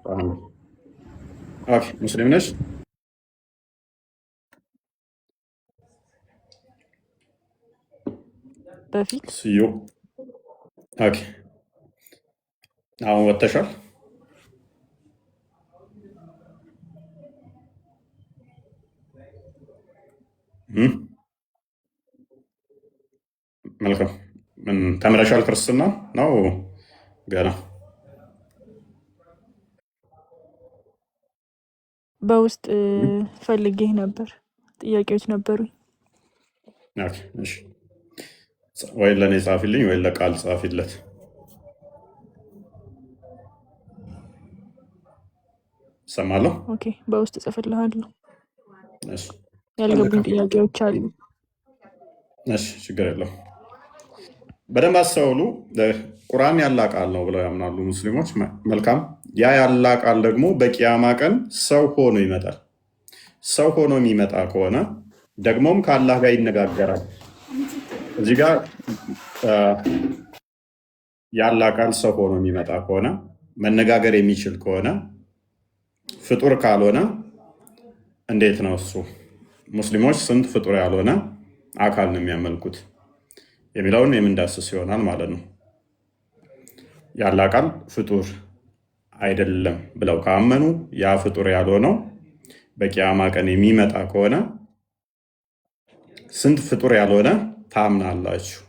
ኦኬ ሙስሊም ነሽ? በፊት ስዩ ኦኬ። አሁን ወጥተሻል? መልካም። ምን ተምረሻል? ክርስትና ነው ገና? በውስጥ ፈልጌ ነበር፣ ጥያቄዎች ነበሩኝ። ኦኬ እሺ። ወይ ለእኔ ጻፊልኝ ወይ ለቃል ጻፊለት። ሰማለሁ። ኦኬ በውስጥ ጽፍልሃለሁ። እሺ ያልገቡኝ ጥያቄዎች አሉ። እሺ ችግር የለው። በደንብ አስተውሉ። ቁርአን ያላህ ቃል ነው ብለው ያምናሉ ሙስሊሞች። መልካም። ያ ያላህ ቃል ደግሞ በቂያማ ቀን ሰው ሆኖ ይመጣል። ሰው ሆኖ የሚመጣ ከሆነ ደግሞም ከአላህ ጋር ይነጋገራል። እዚህ ጋር ያላህ ቃል ሰው ሆኖ የሚመጣ ከሆነ መነጋገር የሚችል ከሆነ ፍጡር ካልሆነ እንዴት ነው እሱ? ሙስሊሞች ስንት ፍጡር ያልሆነ አካል ነው የሚያመልኩት የሚለውን የምንዳስስ ይሆናል ማለት ነው። ያላህ ቃል ፍጡር አይደለም ብለው ካመኑ ያ ፍጡር ያልሆነው በቂያማ ቀን የሚመጣ ከሆነ ስንት ፍጡር ያልሆነ ታምናላችሁ?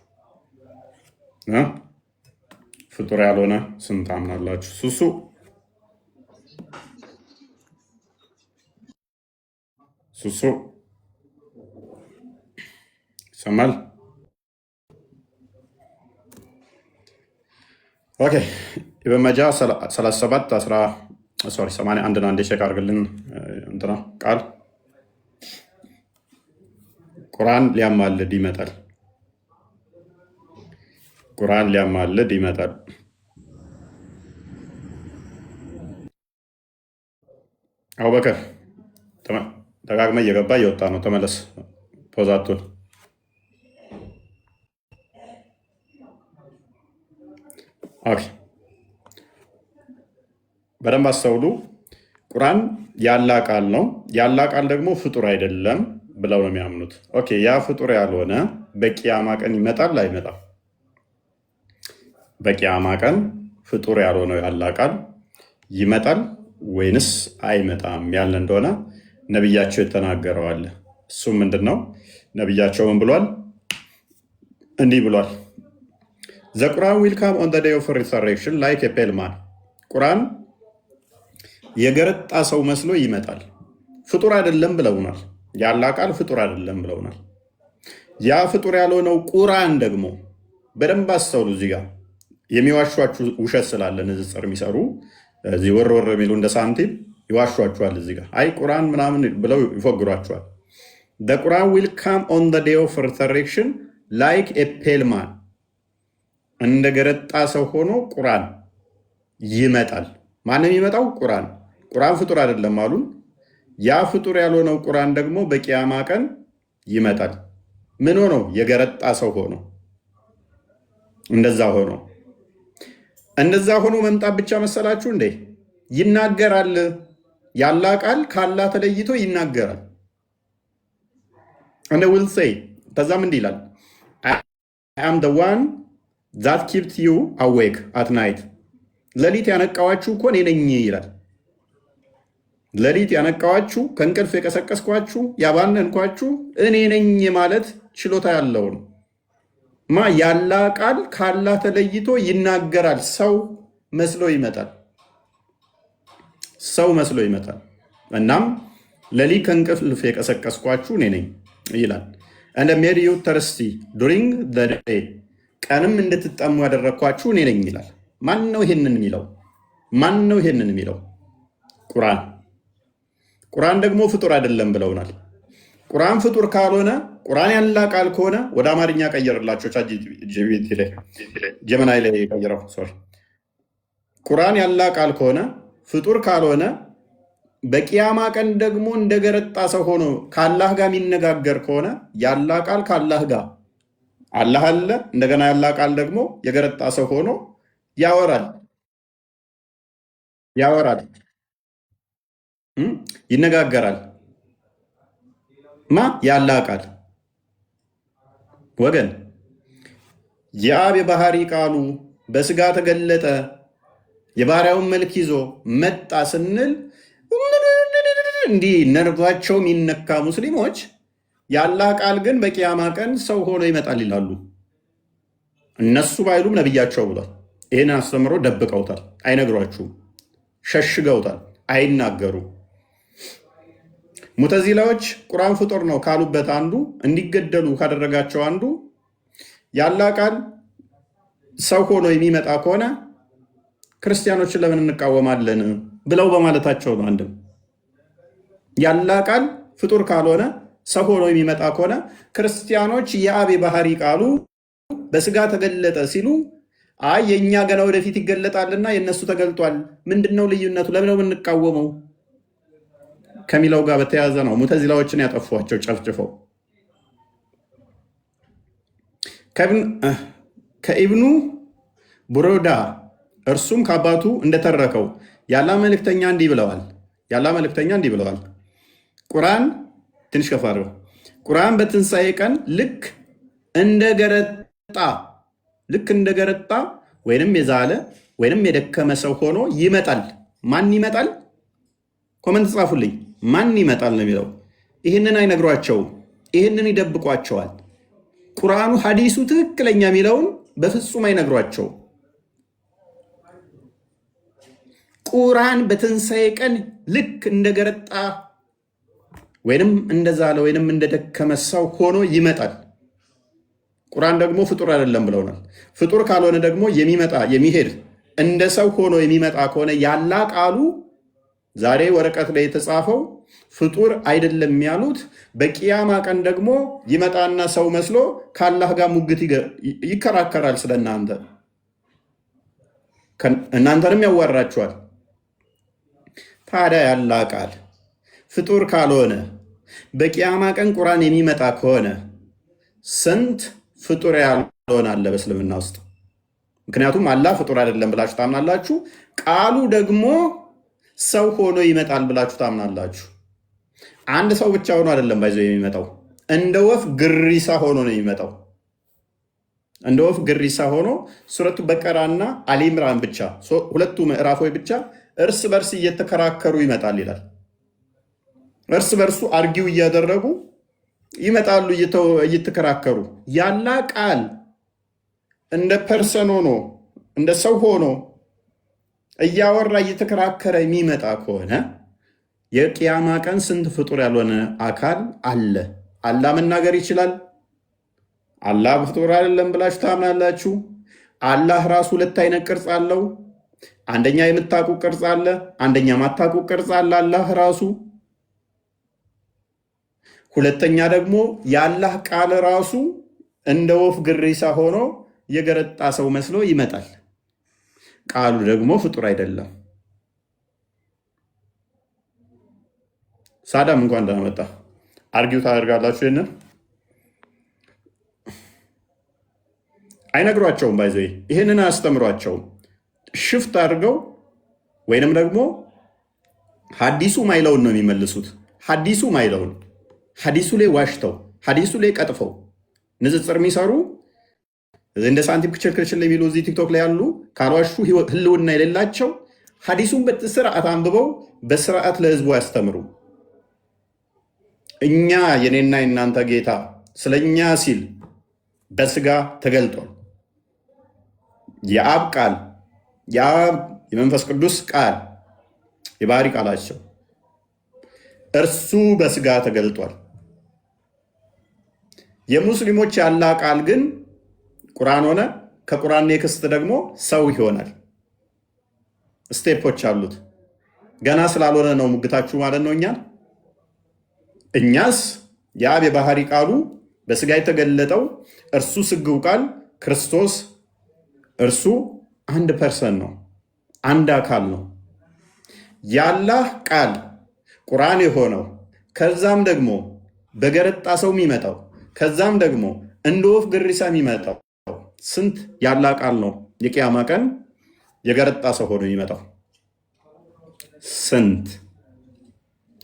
ፍጡር ያልሆነ ስንት ታምናላችሁ? ሱሱ ሱሱ ይሰማል? ኦኬ ኢብን ማጃ 37 81 አንዴ ቼክ አድርግልን። እንትና ቃል ቁርአን ሊያማልድ ይመጣል። ቁርአን ሊያማልድ ይመጣል። አቡበከር ደጋግመህ እየገባ እየወጣ ነው። ተመለስ። ፖዛቱን ኦኬ በደንብ አስተውሉ። ቁርአን ያላህ ቃል ነው። ያላህ ቃል ደግሞ ፍጡር አይደለም ብለው ነው የሚያምኑት። ኦኬ ያ ፍጡር ያልሆነ በቂያማ ቀን ይመጣል አይመጣም? በቂያማ ቀን ፍጡር ያልሆነው ያላህ ቃል ይመጣል ወይንስ አይመጣም ያለ እንደሆነ ነቢያቸው የተናገረው አለ። እሱም ምንድን ነው? ነቢያቸው ምን ብሏል? እንዲህ ብሏል፣ ዘ ቁርአን ዊል ካም ኦን ዘ ዴይ ኦፍ ሪሰሬክሽን ላይክ ኤ ፔል ማን። ቁርአን የገረጣ ሰው መስሎ ይመጣል። ፍጡር አይደለም ብለውናል። ያላህ ቃል ፍጡር አይደለም ብለውናል። ያ ፍጡር ያልሆነው ቁርአን ደግሞ በደንብ አስተውሉ። እዚህ ጋር የሚዋሿችሁ ውሸት ስላለ ንጽጽር የሚሰሩ እዚህ ወር ወር የሚሉ እንደ ሳንቲም ይዋሿችኋል። እዚህ ጋር አይ ቁርአን ምናምን ብለው ይፎግሯችኋል። the Quran will come on the day of resurrection like a pale man። እንደ ገረጣ ሰው ሆኖ ቁርአን ይመጣል። ማንም ይመጣው ቁርአን። ቁርአን ፍጡር አይደለም አሉን። ያ ፍጡር ያልሆነው ቁርአን ደግሞ በቂያማ ቀን ይመጣል። ምን ሆኖ? የገረጣ ሰው ሆኖ። እንደዛ ሆኖ መምጣት ብቻ መሰላችሁ እንዴ? ይናገራል። ያላህ ቃል ካላህ ተለይቶ ይናገራል። and they will say ከዛም እንዲህ ይላል I am the one that keeps you awake at night። ሌሊት ያነቃዋችሁ እኮ እኔ ነኝ ይላል። ሌሊት ያነቃዋችሁ፣ ከእንቅልፍ የቀሰቀስኳችሁ፣ ያባነንኳችሁ እኔ ነኝ ማለት ችሎታ ያለው ነው። ያላህ ቃል ካላህ ተለይቶ ይናገራል። ሰው መስሎ ይመጣል። ሰው መስሎ ይመጣል። እናም ሌሊት ከእንቅልፍ የቀሰቀስኳችሁ እኔ ነኝ ይላል። and made you thirsty during the day። ቀንም እንድትጠሙ ያደረግኳችሁ እኔ ነኝ ይላል። ማን ነው ይሄንን የሚለው? ቁርአን። ቁርአን ደግሞ ፍጡር አይደለም ብለውናል። ቁርአን ፍጡር ካልሆነ፣ ቁርአን ያላህ ቃል ከሆነ ወደ አማርኛ ቀየርላቸው። ቻትጂፒቲ ላይ ጀመናይ ላይ ቀይረው። ሶሪ ቁርአን ያላህ ቃል ከሆነ ፍጡር ካልሆነ በቂያማ ቀን ደግሞ እንደገረጣ ሰው ሆኖ ከአላህ ጋር የሚነጋገር ከሆነ ያላህ ቃል ከአላህ ጋር አላህ አለ። እንደገና ያላህ ቃል ደግሞ የገረጣ ሰው ሆኖ ያወራል። ይነጋገራል። ያላህ ቃል ወገን የአብ የባህሪ ቃሉ በስጋ ተገለጠ፣ የባሪያውን መልክ ይዞ መጣ ስንል እንዲህ ነርቫቸው የሚነካ ሙስሊሞች የአላህ ቃል ግን በቂያማ ቀን ሰው ሆኖ ይመጣል ይላሉ። እነሱ ባይሉም ነብያቸው ብሏል። ይህን አስተምሮ ደብቀውታል፣ አይነግሯችሁም፣ ሸሽገውታል፣ አይናገሩ። ሙተዚላዎች ቁርአን ፍጡር ነው ካሉበት አንዱ እንዲገደሉ ካደረጋቸው አንዱ የአላህ ቃል ሰው ሆኖ የሚመጣ ከሆነ ክርስቲያኖችን ለምን እንቃወማለን ብለው በማለታቸው ነው። አንድም የአላህ ቃል ፍጡር ካልሆነ ሰው ሆኖ የሚመጣ ከሆነ ክርስቲያኖች የአብ የባህሪ ቃሉ በስጋ ተገለጠ ሲሉ አይ የእኛ ገና ወደፊት ይገለጣልና የእነሱ ተገልጧል፣ ምንድነው ልዩነቱ? ለምን ነው የምንቃወመው ከሚለው ጋር በተያያዘ ነው ሙተዚላዎችን ያጠፏቸው ጨፍጭፈው። ከኢብኑ ቡሮዳ እርሱም ከአባቱ እንደተረከው የአላህ መልእክተኛ እንዲህ ብለዋል። ቁርአን ትንሽ ከፍ አድርገው። ቁርአን በትንሣኤ ቀን ልክ እንደገረጣ ወይንም የዛለ ወይንም የደከመ ሰው ሆኖ ይመጣል። ማን ይመጣል? ኮመንት ጻፉልኝ። ማን ይመጣል ነው የሚለው። ይህንን አይነግሯቸውም፣ ይህንን ይደብቋቸዋል። ቁርአኑ ሐዲሱ ትክክለኛ የሚለውን በፍጹም አይነግሯቸውም። ቁርአን በትንሣኤ ቀን ልክ እንደገረጣ ወይንም እንደዛለ ወይንም እንደደከመ ሰው ሆኖ ይመጣል። ቁርአን ደግሞ ፍጡር አይደለም ብለውናል። ፍጡር ካልሆነ ደግሞ የሚሄድ እንደ ሰው ሆኖ የሚመጣ ከሆነ የአላህ ቃሉ ዛሬ ወረቀት ላይ የተጻፈው ፍጡር አይደለም ያሉት በቂያማ ቀን ደግሞ ይመጣና ሰው መስሎ ከአላህ ጋር ሙግት ይከራከራል። ስለ እናንተንም ያዋራችኋል። ታዲያ የአላህ ቃል ፍጡር ካልሆነ በቂያማ ቀን ቁርአን የሚመጣ ከሆነ ስንት ፍጡር ያልሆነ አለ በእስልምና ውስጥ? ምክንያቱም አላህ ፍጡር አይደለም ብላችሁ ታምናላችሁ። ቃሉ ደግሞ ሰው ሆኖ ይመጣል ብላችሁ ታምናላችሁ። አንድ ሰው ብቻ ሆኖ አይደለም ባይዘው የሚመጣው፣ እንደ ወፍ ግሪሳ ሆኖ ነው የሚመጣው። እንደ ወፍ ግሪሳ ሆኖ ሱረቱ በቀራና አሊምራን ብቻ ሁለቱ ምዕራፎች ብቻ እርስ በርስ እየተከራከሩ ይመጣል ይላል። እርስ በርሱ አርጊው እያደረጉ ይመጣሉ እየተከራከሩ። ያላህ ቃል እንደ ፐርሰን ሆኖ እንደ ሰው ሆኖ እያወራ እየተከራከረ የሚመጣ ከሆነ የቅያማ ቀን ስንት ፍጡር ያልሆነ አካል አለ? አላህ መናገር ይችላል? አላህ ፍጡር አይደለም ብላችሁ ታምናላችሁ? አላህ ራሱ ሁለት አይነት ቅርጽ አለው። አንደኛ የምታውቁ ቅርጽ አለ፣ አንደኛ ማታውቁ ቅርጽ አለ አላህ ራሱ። ሁለተኛ ደግሞ የአላህ ቃል ራሱ እንደ ወፍ ግሪሳ ሆኖ የገረጣ ሰው መስሎ ይመጣል። ቃሉ ደግሞ ፍጡር አይደለም። ሳዳም እንኳን እንዳመጣ አርጊው ታደርጋላችሁ። ይህንን አይነግሯቸውም። ባይዘ ይህንን አያስተምሯቸውም። ሽፍት አድርገው ወይንም ደግሞ ሀዲሱ ማይለውን ነው የሚመልሱት። ሀዲሱ ማይለውን ሀዲሱ ላይ ዋሽተው ሀዲሱ ላይ ቀጥፈው ንጽጽር የሚሰሩ እንደ ሳንቲም ክችልክልችል የሚሉ እዚህ ቲክቶክ ላይ ያሉ ካልዋሹ ህልውና የሌላቸው ሀዲሱን በስርዓት አንብበው በስርዓት ለህዝቡ ያስተምሩ። እኛ የኔና የናንተ ጌታ ስለኛ ሲል በስጋ ተገልጧል። የአብ ቃል የአብ የመንፈስ ቅዱስ ቃል የባህሪ ቃላቸው እርሱ በስጋ ተገልጧል። የሙስሊሞች የአላህ ቃል ግን ቁርአን ሆነ፣ ከቁርአን ኔክስት ደግሞ ሰው ይሆናል። ስቴፖች አሉት። ገና ስላልሆነ ነው ሙግታችሁ ማለት ነው። እኛስ የአብ የባህሪ ቃሉ በስጋ የተገለጠው እርሱ ስግው ቃል ክርስቶስ እርሱ አንድ ፐርሰን ነው፣ አንድ አካል ነው። የአላህ ቃል ቁርአን የሆነው ከዛም ደግሞ በገረጣ ሰው የሚመጣው ከዛም ደግሞ እንደ ወፍ ግሪሳ የሚመጣው ስንት የአላህ ቃል ነው። የቂያማ ቀን የገረጣ ሰው ሆኖ የሚመጣው ስንት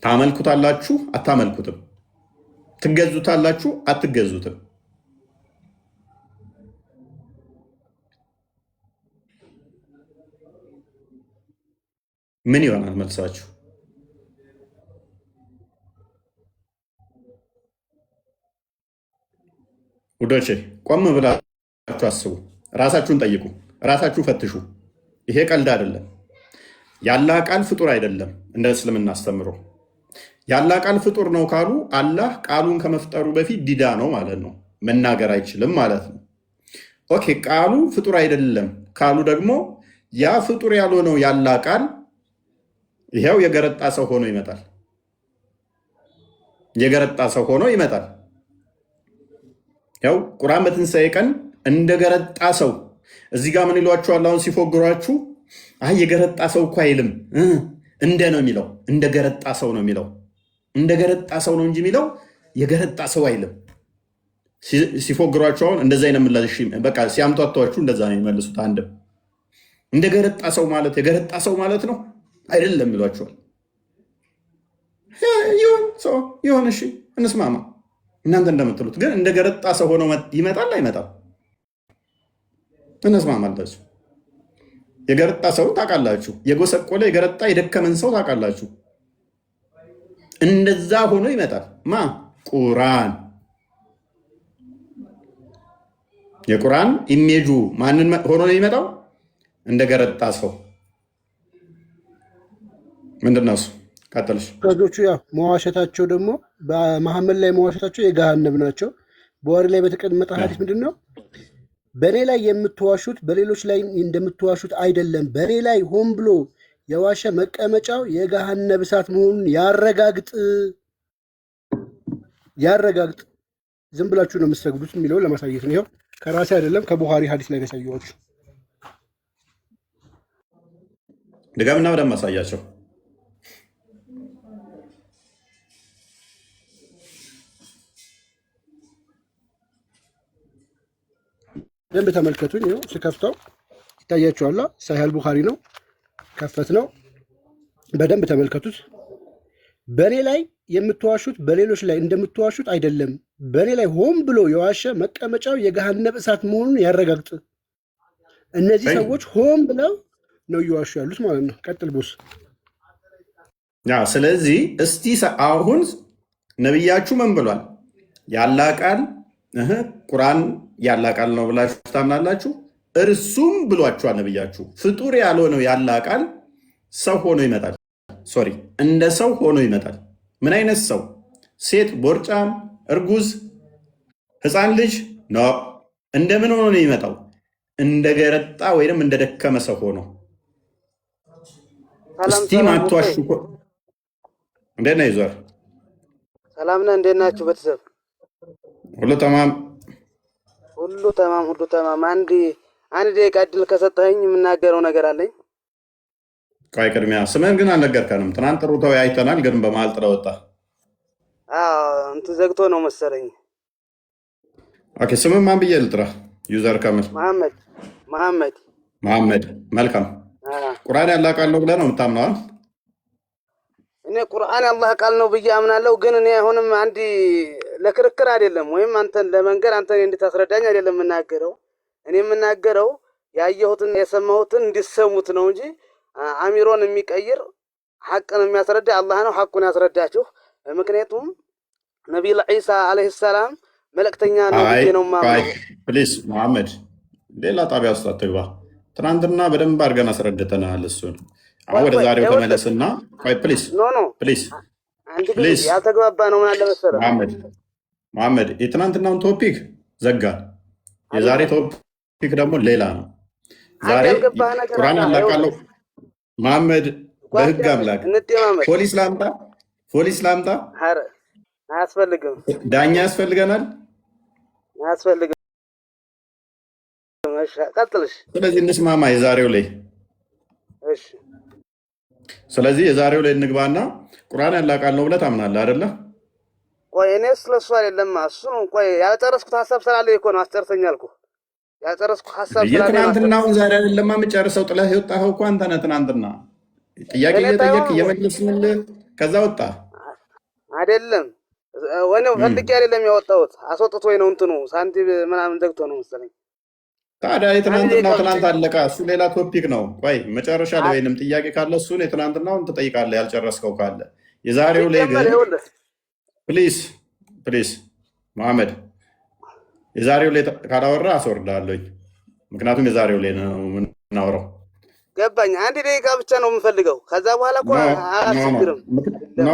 ታመልኩታላችሁ አታመልኩትም፣ ትገዙታላችሁ አትገዙትም። ምን ይሆናል መልሳችሁ? ውዶቼ ቆም ብላችሁ አስቡ፣ ራሳችሁን ጠይቁ፣ ራሳችሁ ፈትሹ። ይሄ ቀልድ አይደለም። የአላህ ቃል ፍጡር አይደለም። እንደ እስልምና አስተምሮ የአላህ ቃል ፍጡር ነው ካሉ አላህ ቃሉን ከመፍጠሩ በፊት ዲዳ ነው ማለት ነው፣ መናገር አይችልም ማለት ነው። ኦኬ ቃሉ ፍጡር አይደለም ካሉ ደግሞ ያ ፍጡር ያልሆነው የአላህ ቃል ይሄው የገረጣ ሰው ሆኖ ይመጣል። የገረጣ ሰው ሆኖ ይመጣል። ያው ቁርአን በትንሣኤ ቀን እንደገረጣ ሰው እዚህ ጋር ምን ይሏችኋል? አሁን ሲፎግሯችሁ አይ የገረጣ ሰው እኮ አይልም እንደ ነው የሚለው፣ እንደገረጣ ሰው ነው የሚለው። እንደገረጣ ሰው ነው እንጂ የሚለው የገረጣ ሰው አይልም። ሲፎግሯችሁ አሁን እንደዛ አይነት ምላሽ በቃ ሲያምጧጧችሁ እንደዛ ነው የሚመልሱት። አንድም እንደገረጣ ሰው ማለት የገረጣ ሰው ማለት ነው አይደለም ይሏችኋል። ይሁን እሺ እንስማማ። እናንተ እንደምትሉት ግን እንደገረጣ ሰው ሆኖ ይመጣል አይመጣም? እንስማማላችሁ። የገረጣ ሰው ታውቃላችሁ፣ የጎሰቆለ የገረጣ የደከመን ሰው ታውቃላችሁ። እንደዛ ሆኖ ይመጣል። ማ ቁርአን የቁርአን ኢሜጁ ማንን ሆኖ ነው የሚመጣው? እንደገረጣ ሰው። ምንድን ነው እሱ? ቀጥልሽ። ከዞቹ ያው መዋሸታቸው ደግሞ በመሐመድ ላይ መዋሸታቸው የገሃነብ ናቸው። በወሬ ላይ በተቀመጠ ሐዲስ ምንድን ነው? በእኔ ላይ የምትዋሹት በሌሎች ላይ እንደምትዋሹት አይደለም። በእኔ ላይ ሆን ብሎ የዋሸ መቀመጫው የገሃነብ እሳት መሆኑን ያረጋግጥ። ዝም ብላችሁ ነው የምትሰግዱት የሚለውን ለማሳየት ነው። ይኸው ከራሴ አይደለም ከቡኻሪ ሐዲስ ላይ ያሳየኋችሁ። ድጋምና በደንብ ማሳያቸው። ደንብ ተመልከቱኝ። ይኸው ስከፍተው ይታያችኋል። ሳሂህ ቡኻሪ ነው፣ ከፈት ነው። በደንብ ተመልከቱት። በእኔ ላይ የምትዋሹት በሌሎች ላይ እንደምትዋሹት አይደለም። በእኔ ላይ ሆን ብሎ የዋሸ መቀመጫው የገሃነብ እሳት መሆኑን ያረጋግጥ። እነዚህ ሰዎች ሆን ብለው ነው እየዋሹ ያሉት ማለት ነው። ቀጥል ቦስ። ስለዚህ እስቲ አሁን ነቢያችሁ ምን ብሏል? የአላህ ቃል ቁርአን የአላህ ቃል ነው ብላችሁ ታምናላችሁ? እርሱም ብሏችኋል ነቢያችሁ። ፍጡር ያልሆነው የአላህ ቃል ሰው ሆኖ ይመጣል። ሶሪ እንደ ሰው ሆኖ ይመጣል። ምን አይነት ሰው? ሴት፣ ቦርጫም፣ እርጉዝ፣ ህፃን ልጅ ነው። እንደምን ሆኖ ነው የሚመጣው? እንደገረጣ ወይም እንደደከመ ሰው ሆኖ። እስቲ ማትዋሹ እንዴት ነው ይዟል? ሰላም ነህ? እንዴት ናችሁ ቤተሰብ? ሁሉ ተማም፣ ሁሉ ተማም። አንድ ደቂቃ እድል ከሰጠኸኝ የምናገረው ነገር አለኝ። ቆይ ቅድሚያ ስምህን ግን አልነገርከንም። ትናንት ጥሩ ተወያይተናል፣ ግን በመሀል ጥለህ ወጣህ። እንትን ዘግቶ ነው መሰለኝ። ኦኬ ስምህ ማን ብዬ ልጥራህ? ዩዘር ከምል መሐመድ። መልካም። ቁርአን ያላህ ቃል ነው ብለህ ነው የምታምነው? እኔ ቁርአን አላህ ቃል ነው ብዬ አምናለሁ። ግን እኔ አሁንም አንድ ለክርክር አይደለም ወይም አንተን ለመንገር አንተን እንድታስረዳኝ አይደለም የምናገረው። እኔ የምናገረው ያየሁትን የሰማሁትን እንዲሰሙት ነው እንጂ አሚሮን የሚቀይር ሐቅን የሚያስረዳ አላህ ነው። ሐቁን ያስረዳችሁ። ምክንያቱም ነቢዩ ዒሳ አለይሂ ሰላም መልእክተኛ ነው ብዬ ነው የማምነው። ፕሊዝ መሐመድ ሌላ ጣቢያ ውስጥ አትግባ። ትናንትና በደንብ አድርገን አስረድተናል እሱን። አሁን ወደ ዛሬው ተመለስና ቆይ ፕሊዝ ፕሊዝ ያልተግባባ ነው ምን አለ መሰለህ መሐመድ የትናንትናውን ቶፒክ ዘጋ። የዛሬ ቶፒክ ደግሞ ሌላ ነው። ዛሬ ቁርአን አላቃለሁ መሐመድ በህግ አምላክ ፖሊስ ላምጣ? አያስፈልግም። ዳኛ ያስፈልገናል? አያስፈልግም። ቀጥልሽ። ስለዚህ እንስማማ የዛሬው ላይ። እሺ ስለዚህ የዛሬው ላይ እንግባና ቁርአን ያላህ ቃል ነው ብለህ ታምናለህ አይደለ? ቆይ እኔ ስለሱ አይደለም እሱ ነው። ቆይ ያልጨረስኩት ሀሳብ ስላለኝ እኮ ነው አስጨርሰኝ አልኩህ። ያልጨረስኩት ሀሳብ ስላለኝ የትናንትናውን ዛሬ አይደለም የምጨርሰው። ጥለህ የወጣኸው እኮ አንተ ነህ። ትናንትና ጥያቄ እየጠየቅ እየመለስንልህ ከዛ ወጣ። አይደለም ወኔው ፈልጌ አይደለም ያወጣሁት፣ አስወጥቶኝ ነው እንትኑ ሳንቲም ምናምን ዘግቶ ነው መሰለኝ። ታዲያ የትናንትናው ትናንት አለቀ። እሱ ሌላ ቶፒክ ነው። ቆይ መጨረሻ ላይ ወይንም ጥያቄ ካለ እሱን የትናንትናውን ትጠይቃለህ፣ ያልጨረስከው ካለ። የዛሬው ላይ ግን ፕሊዝ መሐመድ የዛሬው ላይ ካላወራ አስወርዳለኝ። ምክንያቱም የዛሬው ላይ ነው የምናወራው። ገባኝ። አንድ ደቂቃ ብቻ ነው የምፈልገው። ከዛ በኋላ እኮ አያስቸግርም።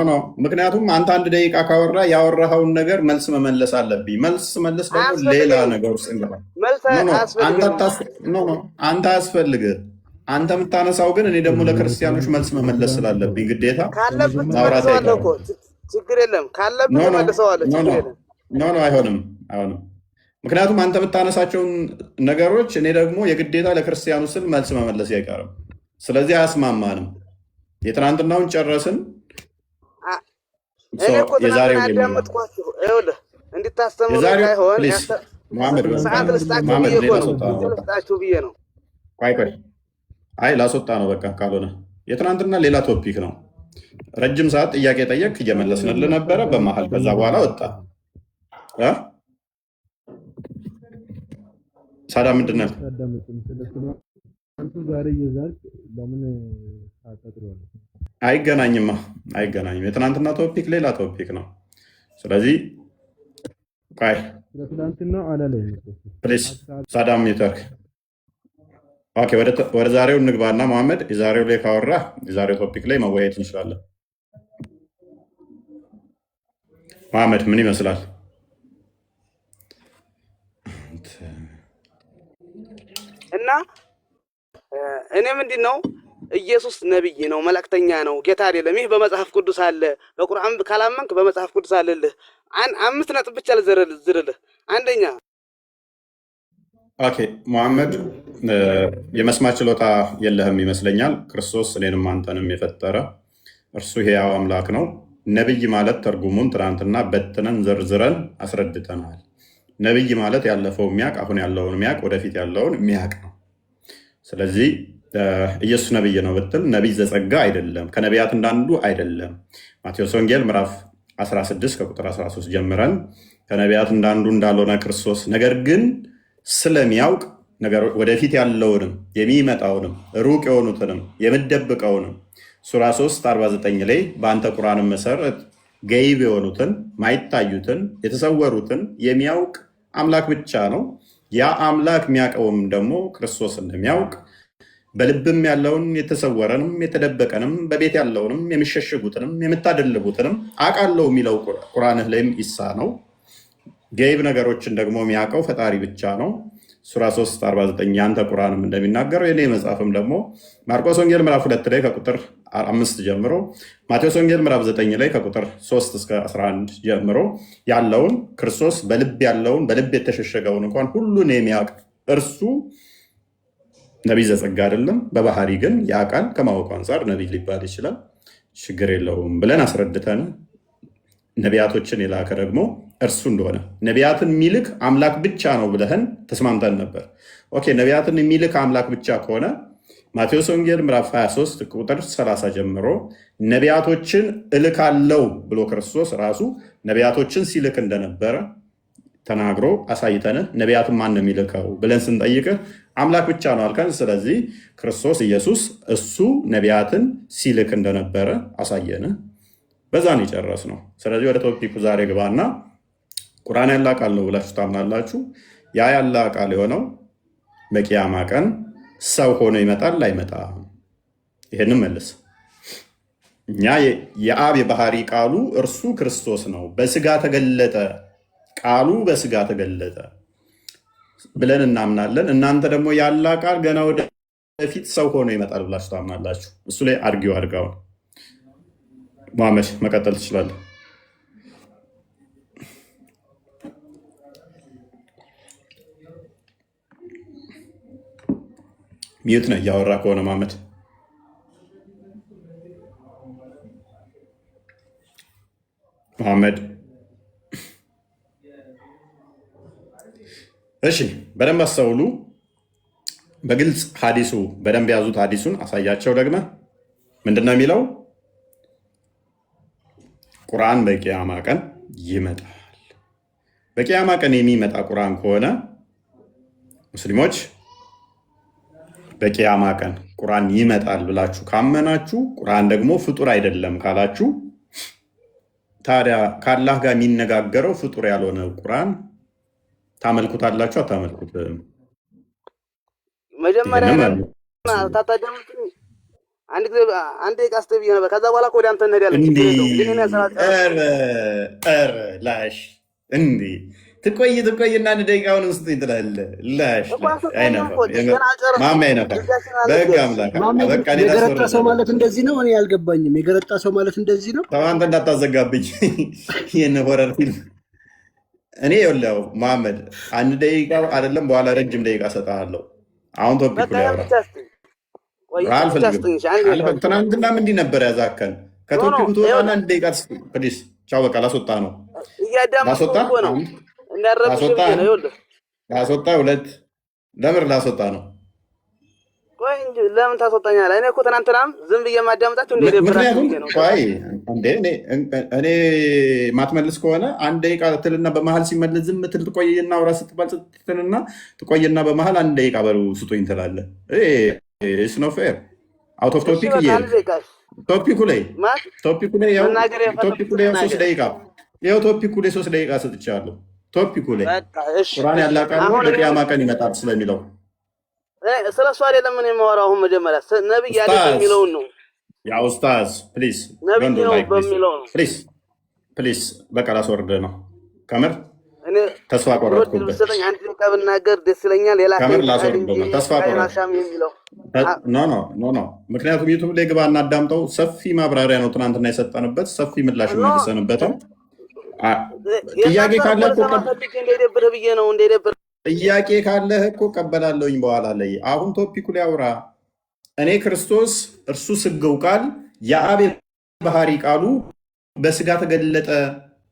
ኖ ምክንያቱም አንተ አንድ ደቂቃ ካወራ ያወራኸውን ነገር መልስ መመለስ አለብኝ። መልስ መለስ ደግሞ ሌላ ነገር ውስጥ እንገባል። አንተ አያስፈልግህ። አንተ የምታነሳው ግን እኔ ደግሞ ለክርስቲያኖች መልስ መመለስ ስላለብኝ ግዴታ ማውራት አይቀርም። ችግር የለም ካለብህ መልሰዋለሁ። ችግር የለም። ኖ አይሆንም። ምክንያቱም አንተ የምታነሳቸውን ነገሮች እኔ ደግሞ የግዴታ ለክርስቲያኑ ስል መልስ መመለስ አይቀርም። ስለዚህ አያስማማንም። የትናንትናውን ጨረስን። የዛሬው እንድታስተምሩ ሳይሆን ሰዓት ልስጣችሁ ብዬ ነው። አይ ላስወጣ ነው በቃ። ካልሆነ የትናንትና ሌላ ቶፒክ ነው። ረጅም ሰዓት ጥያቄ ጠየቅ፣ እየመለስንልህ ነበረ በመሀል። ከዛ በኋላ ወጣ። ሳዳ ምንድን ነው? አይገናኝም። የትናንትና ቶፒክ ሌላ ቶፒክ ነው። ስለዚህ ፕሊዝ ሳዳም ኔትወርክ ወደ ዛሬው እንግባና መሐመድ የዛሬው ላይ ካወራ የዛሬው ቶፒክ ላይ መወያየት እንችላለን። መሐመድ ምን ይመስላል? እና እኔ ምንድን ነው ኢየሱስ ነብይ ነው፣ መልእክተኛ ነው፣ ጌታ አይደለም። ይህ በመጽሐፍ ቅዱስ አለ። በቁርአን ካላመንክ በመጽሐፍ ቅዱስ አለልህ። 5 ነጥብ ብቻ ልዝርልህ። አንደኛ መሐመድ የመስማት ችሎታ የለህም ይመስለኛል። ክርስቶስ እኔንም አንተንም የፈጠረ እርሱ ሕያው አምላክ ነው። ነብይ ማለት ትርጉሙን ትናንትና በትነን ዘርዝረን አስረድተናል። ነብይ ማለት ያለፈው የሚያውቅ አሁን ያለውን የሚያውቅ ወደፊት ያለውን የሚያውቅ ነው። ስለዚህ ኢየሱስ ነብይ ነው ብትል ነቢይ ዘጸጋ አይደለም፣ ከነቢያት እንዳንዱ አይደለም። ማቴዎስ ወንጌል ምዕራፍ 16 ከቁጥር 13 ጀምረን ከነቢያት እንዳንዱ እንዳልሆነ ክርስቶስ ነገር ግን ስለሚያውቅ ነገር ወደፊት ያለውንም የሚመጣውንም ሩቅ የሆኑትንም የምደብቀውንም ሱራ 3:49 ላይ በአንተ ቁርአን መሰረት ገይብ የሆኑትን ማይታዩትን የተሰወሩትን የሚያውቅ አምላክ ብቻ ነው። ያ አምላክ የሚያውቀውም ደግሞ ክርስቶስ እንደሚያውቅ በልብም ያለውን የተሰወረንም የተደበቀንም በቤት ያለውንም የሚሸሽጉትንም የምታደልቡትንም አውቃለሁ የሚለው ቁርአንህ ላይም ኢሳ ነው። ገይብ ነገሮችን ደግሞ የሚያውቀው ፈጣሪ ብቻ ነው። ሱራ 3:49 ያንተ ቁርአንም እንደሚናገረው የኔ መጽሐፍም ደግሞ ማርቆስ ወንጌል ምዕራፍ 2 ላይ ከቁጥር 5 ጀምሮ ማቴዎስ ወንጌል ምዕራፍ 9 ላይ ከቁጥር 3 እስከ 11 ጀምሮ ያለውን ክርስቶስ በልብ ያለውን በልብ የተሸሸገውን እንኳን ሁሉን የሚያውቅ እርሱ ነቢይ ዘጸጋ አይደለም። በባህሪ ግን ያውቃል። ከማወቁ አንጻር ነቢይ ሊባል ይችላል። ችግር የለውም ብለን አስረድተን ነቢያቶችን የላከ ደግሞ እርሱ እንደሆነ ነቢያትን የሚልክ አምላክ ብቻ ነው ብለህን ተስማምተን ነበር። ነቢያትን የሚልክ አምላክ ብቻ ከሆነ ማቴዎስ ወንጌል ምዕራፍ 23 ቁጥር 30 ጀምሮ ነቢያቶችን እልካለው ብሎ ክርስቶስ ራሱ ነቢያቶችን ሲልክ እንደነበረ ተናግሮ አሳይተን ነቢያትን ማን ነው የሚልከው ብለን ስንጠይቅህ አምላክ ብቻ ነው አልከን። ስለዚህ ክርስቶስ ኢየሱስ እሱ ነቢያትን ሲልክ እንደነበረ አሳየን። በዛን የጨረስ ነው። ስለዚህ ወደ ቶፒኩ ዛሬ ግባና ቁርአን ያለ ቃል ነው ብላችሁ ታምናላችሁ? ያ ያለ ቃል የሆነው በቂያማ ቀን ሰው ሆኖ ይመጣል አይመጣም? ይሄንን መልስ። እኛ የአብ የባህሪ ቃሉ እርሱ ክርስቶስ ነው፣ በስጋ ተገለጠ፣ ቃሉ በስጋ ተገለጠ ብለን እናምናለን። እናንተ ደግሞ ያለ ቃል ገና ወደፊት ሰው ሆኖ ይመጣል ብላችሁ ታምናላችሁ። እሱ ላይ አድርጊው አድርጋውን። መሐመድ መቀጠል ትችላለህ። ሚዩት ነው እያወራ ከሆነ መሐመድ። መሐመድ እሺ፣ በደንብ አስተውሉ። በግልጽ ሀዲሱ በደንብ ያዙት። ሀዲሱን አሳያቸው ደግመ ምንድን ነው የሚለው? ቁርአን በቂያማ ቀን ይመጣል። በቂያማ ቀን የሚመጣ ቁርአን ከሆነ ሙስሊሞች በቂያማ ቀን ቁርአን ይመጣል ብላችሁ ካመናችሁ፣ ቁርአን ደግሞ ፍጡር አይደለም ካላችሁ፣ ታዲያ ከአላህ ጋር የሚነጋገረው ፍጡር ያልሆነ ቁርአን ታመልኩታላችሁ? አታመልኩትም? መጀመሪያ ታታደምጡኝ አንድ ደቂቃ ስትይ ነበር። ከዛ በኋላ ወደ አንተ እንሄዳለን። ላሽ እንዲ ትቆይና አንድ ደቂቃውን ውስጥ ትላለህ። ላሽ ማማ አይነፋ። በህግ አምላክ የገረጣ ሰው ማለት እንደዚህ ነው። እኔ አልገባኝም። የገረጣ ሰው ማለት እንደዚህ ነው። አንተ እንዳታዘጋብኝ ይህን ሆረር ፊልም። እኔ ይኸውልህ መሐመድ አንድ ደቂቃ አይደለም በኋላ ረጅም ደቂቃ እሰጥሃለሁ። አሁን ቶፒክ ላይ አውራ። አልፈልግም። ትናንትናም እንዲህ ነበር ያዛከን። ከቶፒኩ ትወጣና አንድ ደቂቃ ፕሊስ። ቻው በቃ ላስወጣ ነው። ላስወጣ ሁለት ለምር ላስወጣ ነው። ቆይ እንጂ ለምን ታስወጣኛለህ? እኔ እኮ ትናንትናም ዝም ብዬ ማዳመጣችሁ ምክንያቱም እኔ ማትመልስ ከሆነ አንድ ደቂቃ ትልና በመሀል ሲመልስ ዝም ትል ትቆይና አውራ ስትባል ትልና ትቆይና በመሀል አንድ ደቂቃ በሉ ስጡኝ ትላለህ። ስኖ ፌር አውት ኦፍ ቶፒክ ቶፒኩ ላይ ቶፒኩ ላይ 3 ደቂቃ ይኸው ቶፒኩ ላይ 3 ደቂቃ ሰጥቻለሁ። ቶፒኩ ላይ ቁርአን ያላቃል በቂያማ ቀን ይመጣል ስለሚለው ስለ እሱ አይደለም እኔ የማወራው። አሁን መጀመሪያ ነብይ አይደለም የሚለውን ነው። ያ ኡስታዝ ፕሊዝ ፕሊዝ በቃ ላስወርድ ነው። ከምር ተስፋ ቆረጥኩበት። አንድ ደቂቃ ብናገር ደስ ይለኛል። ሌላ ከምር ላስወርድ ነው። ተስፋ ኖ ምክንያቱም ዩቱብ ላይ ግባ እናዳምጠው። ሰፊ ማብራሪያ ነው ትናንትና የሰጠንበት፣ ሰፊ ምላሽ መልሰንበታል። ጥያቄ ካለ ጥያቄ ካለህ እኮ ቀበላለሁኝ በኋላ ላይ። አሁን ቶፒኩ ላይ አውራ። እኔ ክርስቶስ እርሱ ስገው ቃል የአብ ባህሪ ቃሉ በስጋ ተገለጠ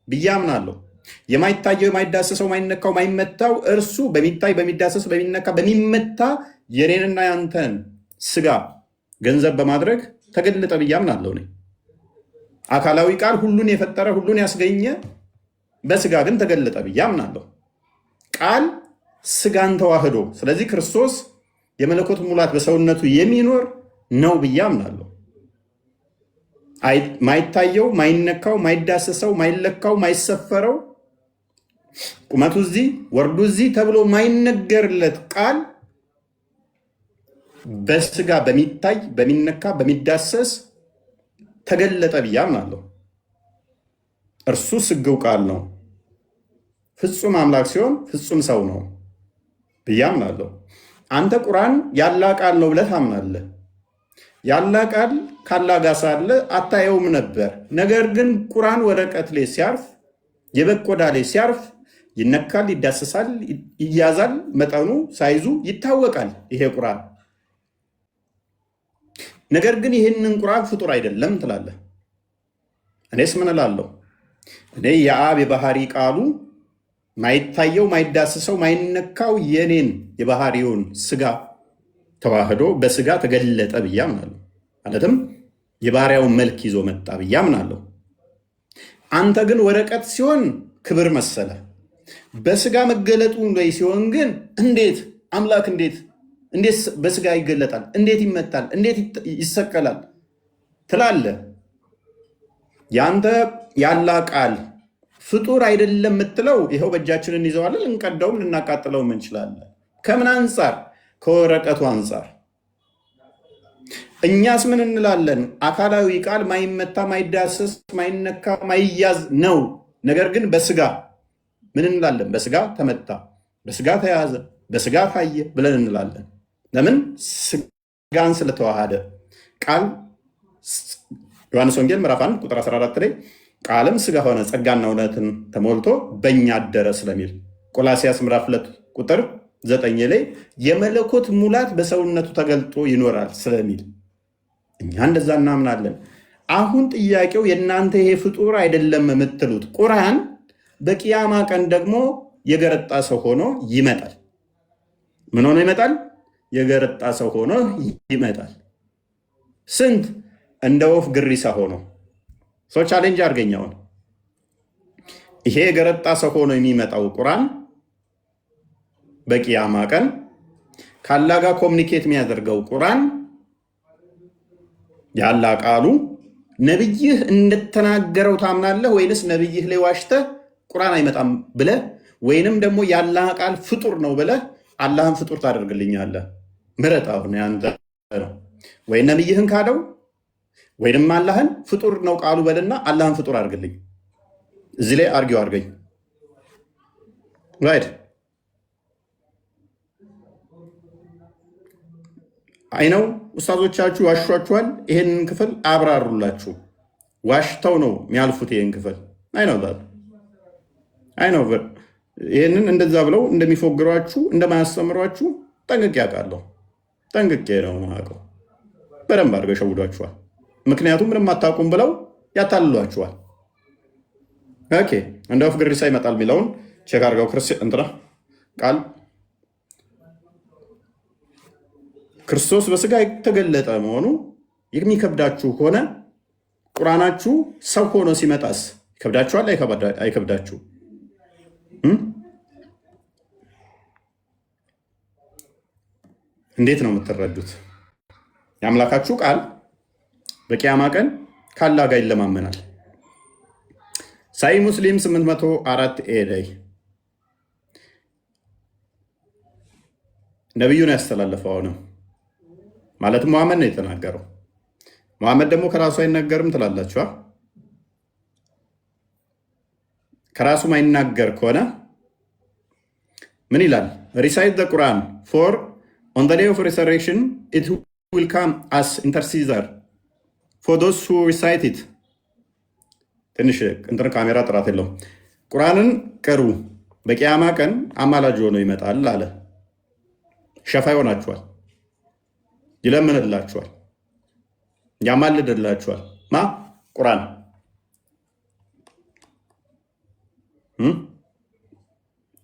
ብዬ አምናለሁ። የማይታየው የማይዳሰሰው ማይነካው ማይመታው እርሱ በሚታይ በሚዳሰስ በሚነካ በሚመታ የኔንና ያንተን ስጋ ገንዘብ በማድረግ ተገለጠ ብዬ አምናለሁ። እኔ አካላዊ ቃል ሁሉን የፈጠረ ሁሉን ያስገኘ በስጋ ግን ተገለጠ ብዬ አምናለሁ። ቃል ስጋን ተዋህዶ፣ ስለዚህ ክርስቶስ የመለኮት ሙላት በሰውነቱ የሚኖር ነው ብዬ አምናለሁ። ማይታየው ማይነካው ማይዳሰሰው ማይለካው ማይሰፈረው ቁመቱ እዚህ ወርዱ እዚህ ተብሎ ማይነገርለት ቃል በስጋ በሚታይ በሚነካ በሚዳሰስ ተገለጠ ብዬ አምናለሁ። እርሱ ስግው ቃል ነው። ፍጹም አምላክ ሲሆን ፍጹም ሰው ነው ብዬ አምናለሁ። አንተ ቁርአን ያላ ቃል ነው ብለህ ታምናለህ። ያላ ቃል ካላ ጋር ሳለ አታየውም ነበር። ነገር ግን ቁርአን ወረቀት ላይ ሲያርፍ የበግ ቆዳ ላይ ሲያርፍ ይነካል፣ ይዳሰሳል፣ ይያዛል፣ መጠኑ ሳይዙ ይታወቃል ይሄ ቁርአን። ነገር ግን ይህንን ቁርአን ፍጡር አይደለም ትላለህ። እኔስ ምን እላለሁ? እኔ የአብ የባህሪ ቃሉ ማይታየው ማይዳሰሰው ማይነካው የኔን የባህሪውን ስጋ ተዋህዶ በስጋ ተገለጠ ብዬ አምናለሁ። ማለትም የባህሪያውን መልክ ይዞ መጣ ብዬ አምናለሁ። አንተ ግን ወረቀት ሲሆን ክብር መሰለ፣ በስጋ መገለጡ ላይ ሲሆን ግን እንዴት አምላክ እንዴት በስጋ ይገለጣል? እንዴት ይመታል? እንዴት ይሰቀላል ትላለህ። ያንተ ያላ ቃል ፍጡር አይደለም የምትለው ይኸው በእጃችን እንይዘዋለን፣ ልንቀደውም ልናቃጥለውም እንችላለን። ከምን አንጻር? ከወረቀቱ አንጻር። እኛስ ምን እንላለን? አካላዊ ቃል ማይመታ ማይዳሰስ ማይነካ ማይያዝ ነው። ነገር ግን በስጋ ምን እንላለን? በስጋ ተመታ፣ በስጋ ተያዘ፣ በስጋ ታየ ብለን እንላለን። ለምን? ስጋን ስለተዋሃደ። ቃል ዮሐንስ ወንጌል ምዕራፍ 1 ቁጥር 14 ላይ ቃልም ስጋ ሆነ ጸጋና እውነትን ተሞልቶ በእኛ አደረ ስለሚል፣ ቆላሲያስ ምዕራፍ 2 ቁጥር 9 ላይ የመለኮት ሙላት በሰውነቱ ተገልጦ ይኖራል ስለሚል እኛ እንደዛ እናምናለን። አሁን ጥያቄው የእናንተ ይሄ ፍጡር አይደለም የምትሉት ቁርአን በቂያማ ቀን ደግሞ የገረጣ ሰው ሆኖ ይመጣል። ምን ሆኖ ይመጣል? የገረጣ ሰው ሆኖ ይመጣል። ስንት? እንደ ወፍ ግሪሳ ሆኖ ሰው ቻሌንጅ አድርገኛውን ይሄ የገረጣ ሰው ሆኖ የሚመጣው ቁርአን በቂያማ ቀን ከአላህ ጋር ኮሚኒኬት የሚያደርገው ቁርአን የአላህ ቃሉ ነብይህ እንደተናገረው ታምናለህ ወይንስ ነብይህ ላይ ዋሽተህ ቁርአን አይመጣም ብለህ ወይንም ደግሞ የአላህ ቃል ፍጡር ነው ብለህ አላህን ፍጡር ታደርግልኛለህ? ምረጥ። አሁን ያንተ ነው። ወይ ነብይህን ካደው ወይንም አላህን ፍጡር ነው ቃሉ በልና አላህን ፍጡር አድርግልኝ። እዚህ ላይ አርጊው አድርገኝ። ራይት አይነው ኡስታዞቻችሁ ዋሿችኋል። ይሄንን ክፍል አብራሩላችሁ። ዋሽተው ነው የሚያልፉት ይሄን ክፍል አይነው። ይህንን እንደዛ ብለው እንደሚፎግሯችሁ እንደማያስተምሯችሁ ጠንቅቄ አውቃለሁ። ጠንቅቄ ነው የማውቀው። በደንብ አድርገው ሸውዷችኋል። ምክንያቱም ምንም አታውቁም ብለው ያታልሏችኋል። ኦኬ እንደ ወፍ ግሪሳ ይመጣል የሚለውን ቼክ አድርገው እንትና ቃል ክርስቶስ በስጋ የተገለጠ መሆኑ የሚከብዳችሁ ከሆነ ቁርአናችሁ ሰው ሆኖ ሲመጣስ ይከብዳችኋል? አይከብዳችሁ? እንዴት ነው የምትረዱት? የአምላካችሁ ቃል በቂያማ ቀን ከአላህ ጋር ይለማመናል። ሳሂህ ሙስሊም 804 ላይ ነቢዩን ያስተላለፈው አሁንም ማለትም መሐመድ ነው የተናገረው። መሐመድ ደግሞ ከራሱ አይናገርም ትላላችኋ። ከራሱ ማይናገር ከሆነ ምን ይላል? ሪሳይት ዘ ቁርአን ፎር ኦን ዘ ዴይ ኦፍ ሪሰሬክሽን ኢት ዊል ካም አስ ኢንተርሲዘር ፎር ዶዝ ሁ ሪሳይት ኢት። ትንሽ እንትን ካሜራ ጥራት የለውም። ቁርአንን ቅሩ በቂያማ ቀን አማላጅ ሆኖ ይመጣል አለ። ሸፋ ይሆናችኋል፣ ይለምንላችኋል፣ ያማልድላችኋል። ማ ቁርአን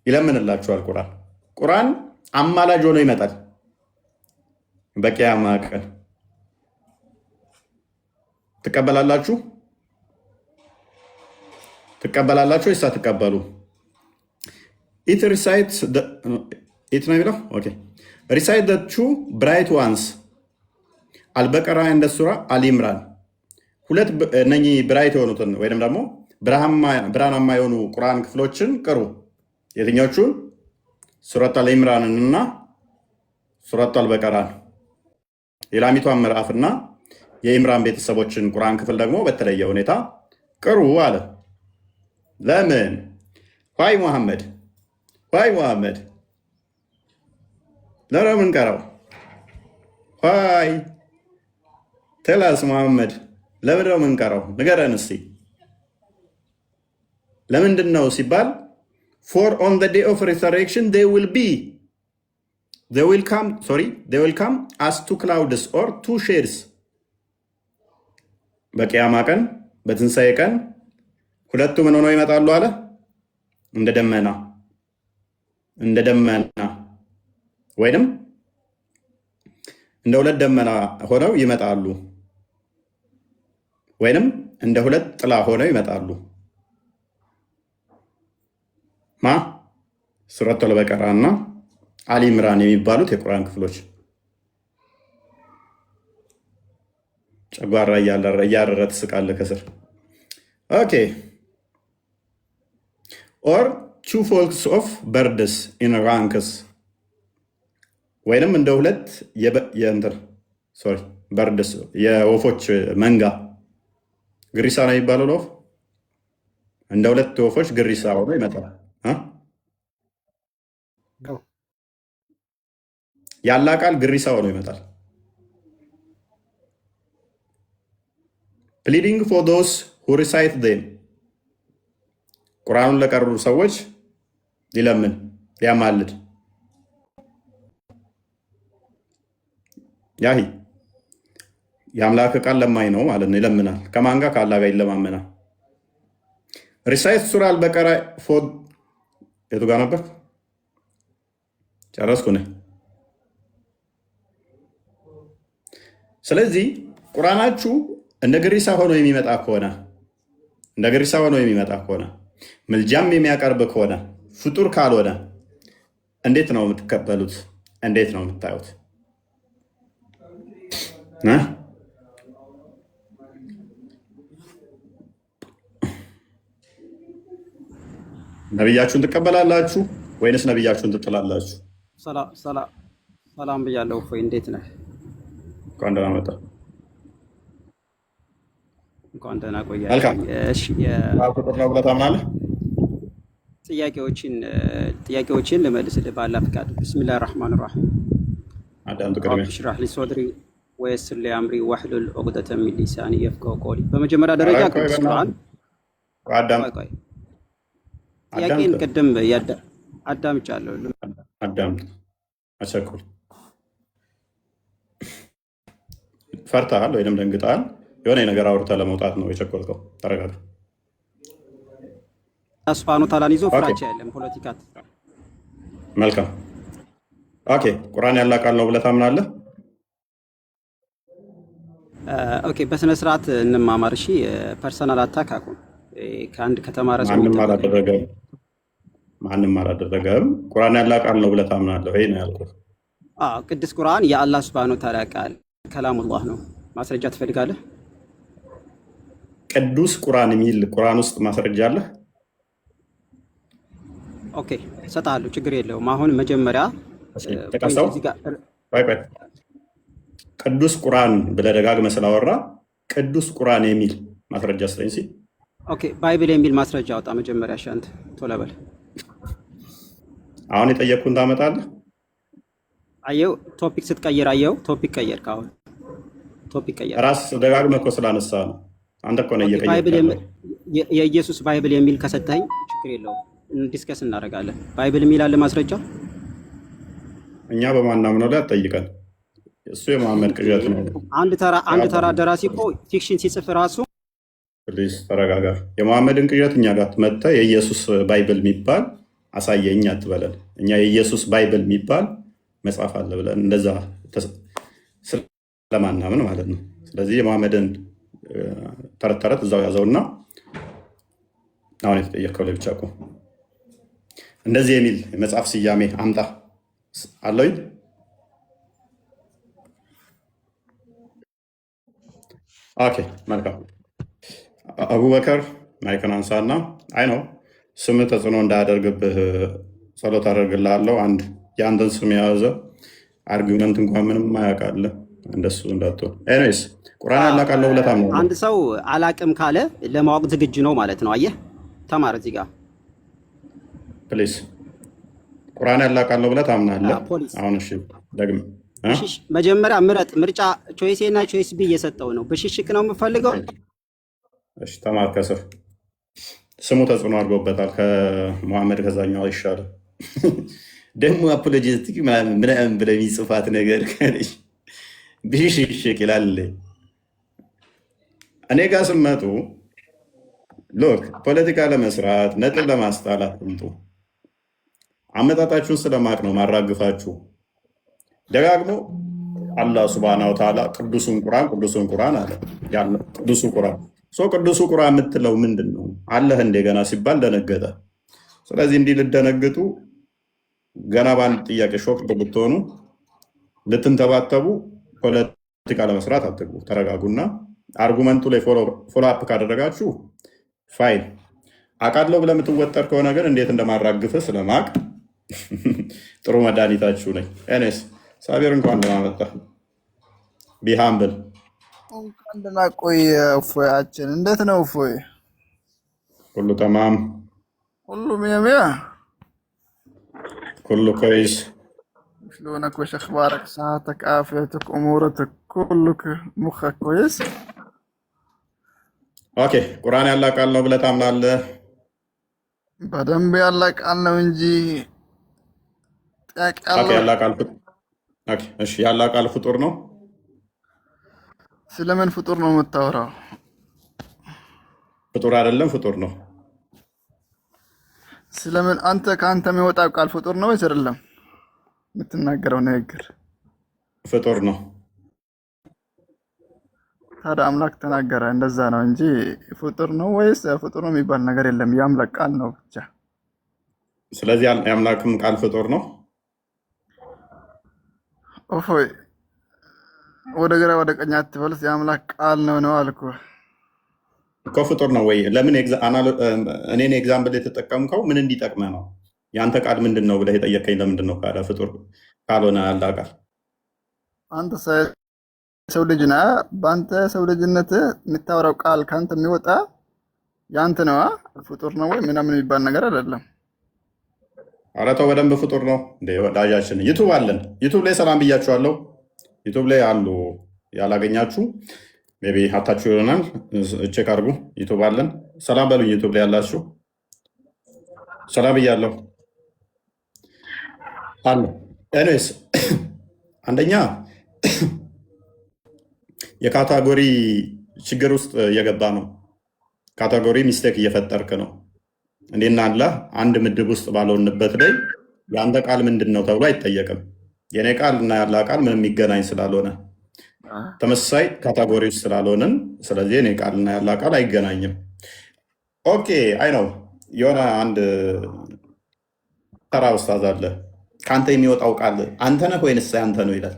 ይለምንላችኋል። ቁርአን አማላጅ ሆኖ ይመጣል በቂያማ ቀን። ትቀበላላችሁ? ትቀበላላችሁ ወይስ አትቀበሉ? ኢት ሪሳይትስ ኢት ነው የሚለው። ኦኬ ሪሳይት ዘ ቱ ብራይት ዋንስ አልበቀራ እንደ ሱራ አልኢምራን። ሁለት እነኚህ ብራይት የሆኑትን ወይም ደግሞ ብርሃናማ የሆኑ ቁርአን ክፍሎችን ቅሩ። የትኞቹን? ሱረት አልኢምራንን እና ሱረት አልበቀራን፣ የላሚቷን ምዕራፍና የኢምራን ቤተሰቦችን ቁርአን ክፍል ደግሞ በተለየ ሁኔታ ቅሩ አለ። ለምን? ዋይ ሙሐመድ ለምን ቀረው? ዋይ ተላስ ሙሐመድ ለምን ነው የምንቀረው? ንገረን እስቲ። ለምንድን ነው ሲባል ፎር ኦን ዘ ዴይ ኦፍ ሪሰሬክሽን they will come as two clouds or two shades። በቂያማ ቀን በትንሣኤ ቀን ሁለቱ ምን ሆነው ይመጣሉ አለ? እንደ ደመና ወይንም እንደ ሁለት ደመና ሆነው ይመጣሉ፣ ወይንም እንደ ሁለት ጥላ ሆነው ይመጣሉ። ሱረቱል በቀራ እና አሊ ኢምራን የሚባሉት የቁርአን ክፍሎች። ጨጓራ እያረረ ትስቃለህ ከስር። ኦኬ ኦር ቱ ፎልክስ ኦፍ በርድስ ኢን ራንክስ፣ ወይንም እንደ ሁለት በርድስ የወፎች መንጋ ግሪሳ ነው የሚባለው ለወፍ። እንደ ሁለት ወፎች ግሪሳ ሆኖ ይመጣል። ያላ ቃል ግሪሳ ሆኖ ይመጣል። ፕሊዲንግ ፎር ዶስ ሁ ሪሳይት ዜም፣ ቁርአኑን ለቀሩ ሰዎች ሊለምን ሊያማልድ። ያሂ የአምላክ ቃል ለማኝ ነው ማለት ነው። ይለምናል። ከማን ጋር? ከአላህ ጋር ይለማመናል። ሪሳይት ሱራ አልበቀራ የቱ ጋር ነበር? ጨረስኩ ነኝ። ስለዚህ ቁርአናችሁ እንደ ግሪሳ ሆኖ የሚመጣ ከሆነ ምልጃም የሚያቀርብ ከሆነ ፍጡር ካልሆነ እንዴት ነው የምትቀበሉት? እንዴት ነው የምታዩት? ነቢያችሁን ትቀበላላችሁ ወይንስ ነቢያችሁን ትጥላላችሁ? ሰላም ብያለሁ። እፎይ እንዴት ነህ? እንኳን ደህና መጣ። እንኳን ደህና ቆያችሁ። መልካም። እሺ ቁጥር ነው ብለህ ታምናለህ? ጥያቄዎችን ልመልስልህ ባላ ፍቃድ። ቢስሚላህ ራህማን ራሂም አዳምጥ። ቅድሜ ሽራህ ሊ ሶድሪ ወየስር ሊ አምሪ ወሕሉል ዑቅደተ ሚን ሊሳኒ የፍቀሁ ቀውሊ። በመጀመሪያ ደረጃ ቅዱስ ቁርአን ጥያቄን ቅድም አዳምጫለሁ። አዳምጥ። አቸኩል። ፈርተሃል ወይም ደንግጠሃል? የሆነ ነገር አውርተህ ለመውጣት ነው የቸኮልከው? ተረጋጋ። ሱብሃነሁ ወተዓላን ይዞ ፍራቻ የለም፣ ፖለቲካ። መልካም። ኦኬ። ቁርአን ያላ ቃል ነው ብለህ ታምናለህ? ኦኬ። በስነ ስርዓት እንማማር። እሺ። ፐርሰናል አታክ አቁም። ከአንድ ከተማረ ሰው ማንም አላደረገም። ቁርአን ያላ ቃል ነው ብለህ ታምናለህ ወይ ነው ያልኩህ? ቅዱስ ቁርአን የአላህ ሱብሃነሁ ወተዓላ ቃል ከላሙላህ ነው። ማስረጃ ትፈልጋለህ? ቅዱስ ቁርአን የሚል ቁርአን ውስጥ ማስረጃ አለህ? ኦኬ እሰጥሃለሁ፣ ችግር የለውም። አሁን መጀመሪያ ተቀሰው ቅዱስ ቁርአን ብለህ ደጋግመህ ስላወራ ቅዱስ ቁርአን የሚል ማስረጃ ስለኝ ሲል ኦኬ ባይብል የሚል ማስረጃ አውጣ መጀመሪያ። እሺ አንተ ቶሎ በል። አሁን የጠየቅኩህን ታመጣለህ? አየው ቶፒክ ስትቀይር፣ አየው ቶፒክ ቀየር። ካሁን ቶፒክ ቀየር። ራስህ ደጋግመህ እኮ ስላነሳ ነው። አንተ እኮ ነው እየቀየርክ። የኢየሱስ ባይብል የሚል ከሰጠኝ ችግር የለውም፣ ዲስከስ እናደርጋለን። ባይብል የሚል አለ ማስረጃ። እኛ በማናምነው ላይ አትጠይቀን። እሱ የመሐመድ ቅዠት ነው። አንድ ተራ ደራሲ እኮ ፊክሽን ሲጽፍ ራሱ ፕሊዝ ተረጋጋ። የመሐመድን ቅዠት እኛ ጋር መጥተህ የኢየሱስ ባይብል የሚባል አሳየኝ አትበለን። እኛ የኢየሱስ ባይብል የሚባል መጽሐፍ አለ ብለን እንደዛ ስለማናምን ማለት ነው። ስለዚህ የመሐመድን ተረት ተረት እዛው ያዘውና አሁን የተጠየቅከው ላይ ብቻ እኮ እንደዚህ የሚል የመጽሐፍ ስያሜ አምጣ አለኝ። ኦኬ መልካም። አቡበከር ማይክን አንሳና፣ አይ ነው ስምህ ተጽዕኖ እንዳያደርግብህ ጸሎት አደርግልሃለሁ። የአንተን ስም የያዘ አርጊመንት እንኳን ምንም አያውቃልህ፣ እንደሱ እንዳትሆን። ኤኒዌይስ ቁርአን ያላቃለው ብለህ ታምናለህ? አንድ ሰው አላቅም ካለ ለማወቅ ዝግጁ ነው ማለት ነው። አየህ ተማር እዚህ ጋር ፕሊዝ። ቁርአን ያላቃለው ብለህ ታምናለህ? አሁን እሺ ደግም መጀመሪያ ምረጥ። ምርጫ ቾይስ ኤ እና ቾይስ ቢ እየሰጠው ነው። ብሽሽቅ ነው የምፈልገው። እሺ ተማር። ከስር ስሙ ተጽዕኖ አድርጎበታል። ከመሐመድ ከዛኛው ይሻላል። ደግሞ አፖሎጂስቲክ ምናምን ብለህ የሚጽፋት ነገር ብሽሽቅ ይላል። እኔ ጋር ስመጡ ሎክ ፖለቲካ ለመስራት ነጥብ ለማስጣላት ምጡ። አመጣጣችሁን ስለማቅ ነው ማራግፋችሁ። ደጋግሞ አላህ ሱብሃነሁ ወተዓላ ቅዱሱን ቁርአን አለ። ቅዱሱ ቁርአን ቅዱሱ ቁርአን የምትለው ምንድን ነው? አለህ እንደገና ሲባል ደነገጠ። ስለዚህ እንዲህ ልደነግጡ ገና በአንድ ጥያቄ ሾክ ብትሆኑ ልትንተባተቡ ፖለቲካ ለመስራት አትግቡ። ተረጋጉና አርጉመንቱ ላይ ፎሎ አፕ ካደረጋችሁ ፋይል አቃለው ብለህ የምትወጠር ከሆነ ግን እንዴት እንደማራግፍህ ስለማቅ ጥሩ መድኃኒታችሁ ነኝ። ኤኔስ ሳቢር እንኳን ደህና መጣህ። ቢሃምብል እንኳን ደህና ቆየ። እፎያችን እንዴት ነው? እፎይ ሁሉ ተማም፣ ሁሉ ሚያ ሚያ፣ كله كويس. شلونك وش اخبارك؟ صحتك، عافيتك، امورتك، كلك مخك كويس؟ اوكي ቁርአን ያላ ቃል ነው ብለህ ታምናለህ? በደንብ ያላ ቃል ነው እንጂ ጥያቄ አለው። ያላ ቃል እሺ፣ ያላ ቃል ፍጡር ነው? ስለምን ፍጡር ነው የምታወራው? ፍጡር አይደለም፣ ፍጡር ነው። ስለምን አንተ ከአንተ የሚወጣው ቃል ፍጡር ነው ወይስ አይደለም? የምትናገረው ንግግር ፍጡር ነው። ታዲያ አምላክ ተናገረ። እንደዛ ነው እንጂ ፍጡር ነው ወይስ ፍጡር ነው የሚባል ነገር የለም። የአምላክ ቃል ነው ብቻ። ስለዚህ የአምላክም ቃል ፍጡር ነው። ኦፎይ ወደ ግራ ወደ ቀኝ አትበልስ። የአምላክ ቃል ነው አልኩ እኮ። ፍጡር ነው ወይ? ለምን እኔን ኤግዛምፕል የተጠቀምከው ምን እንዲጠቅመ ነው? የአንተ ቃል ምንድን ነው ብለህ የጠየቀኝ ለምንድን ነው? ካለ ፍጡር ካልሆነ ያለ ቃል አንተ ሰው ልጅ ነህ። በአንተ ሰው ልጅነት የምታወራው ቃል ከአንተ የሚወጣ የአንተ ነዋ። ፍጡር ነው ወይ ምናምን የሚባል ነገር አይደለም። ኧረ ተው፣ በደንብ ፍጡር ነው እንደ ወዳጃችን። ዩቱብ አለን። ዩቱብ ላይ ሰላም ብያችኋለሁ። ዩቱብ ላይ አሉ። ያላገኛችሁ ሜይ ቢ ሀታችሁ ይሆናል። ቼክ አድርጉ። ዩቱብ አለን። ሰላም በሉኝ። ዩቱብ ላይ ያላችሁ ሰላም ብያለሁ አሉ። ኤኒዌይስ አንደኛ የካታጎሪ ችግር ውስጥ እየገባ ነው። ካታጎሪ ሚስቴክ እየፈጠርክ ነው። እኔና አላህ አንድ ምድብ ውስጥ ባልሆንበት ላይ የአንተ ቃል ምንድን ነው ተብሎ አይጠየቅም። የኔ ቃል እና ያላ ቃል ምንም የሚገናኝ ስላልሆነ ተመሳሳይ ካታጎሪ ውስጥ ስላልሆንን፣ ስለዚህ የኔ ቃል እና ያላ ቃል አይገናኝም። ኦኬ አይ ነው። የሆነ አንድ ተራ ኡስታዝ አለ። ከአንተ የሚወጣው ቃል አንተ ነህ ወይንስ አንተ ነው ይላል።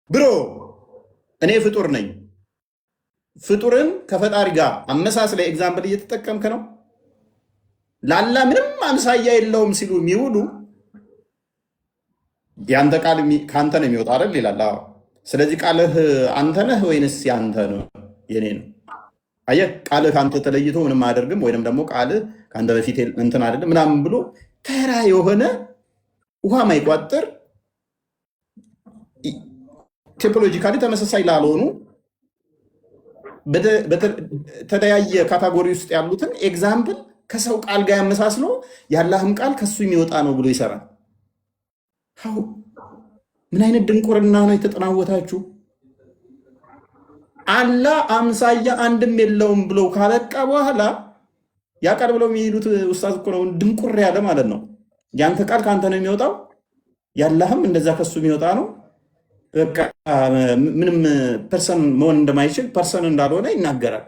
ብሮ እኔ ፍጡር ነኝ። ፍጡርን ከፈጣሪ ጋር አመሳስለ ኤግዛምፕል እየተጠቀምክ ነው። ላላ ምንም አምሳያ የለውም ሲሉ የሚውሉ የአንተ ቃል ከአንተ ነው የሚወጣ አይደል ይላል። ስለዚህ ቃልህ አንተ ነህ ወይንስ ያንተ ነው? የኔ ነው። አየህ፣ ቃልህ ከአንተ ተለይቶ ምንም አያደርግም፣ ወይንም ደግሞ ቃልህ ከአንተ በፊት እንትን አይደለም ምናምን ብሎ ተራ የሆነ ውሃ ማይቋጥር ቲፖሎጂካሊ ተመሳሳይ ላልሆኑ በተለያየ ካታጎሪ ውስጥ ያሉትን ኤግዛምፕል ከሰው ቃል ጋር ያመሳስሎ የአላህም ቃል ከሱ የሚወጣ ነው ብሎ ይሰራል። ምን አይነት ድንቁርና ነው የተጠናወታችሁ? አላህ አምሳያ አንድም የለውም ብለው ካለቃ በኋላ ያ ቃል ብለው የሚሄዱት ኡስታዝ እኮ ነው ድንቁር ያለ ማለት ነው። ያንተ ቃል ከአንተ ነው የሚወጣው፣ ያላህም እንደዛ ከሱ የሚወጣ ነው። በቃ ምንም ፐርሰን መሆን እንደማይችል ፐርሰን እንዳልሆነ ይናገራል።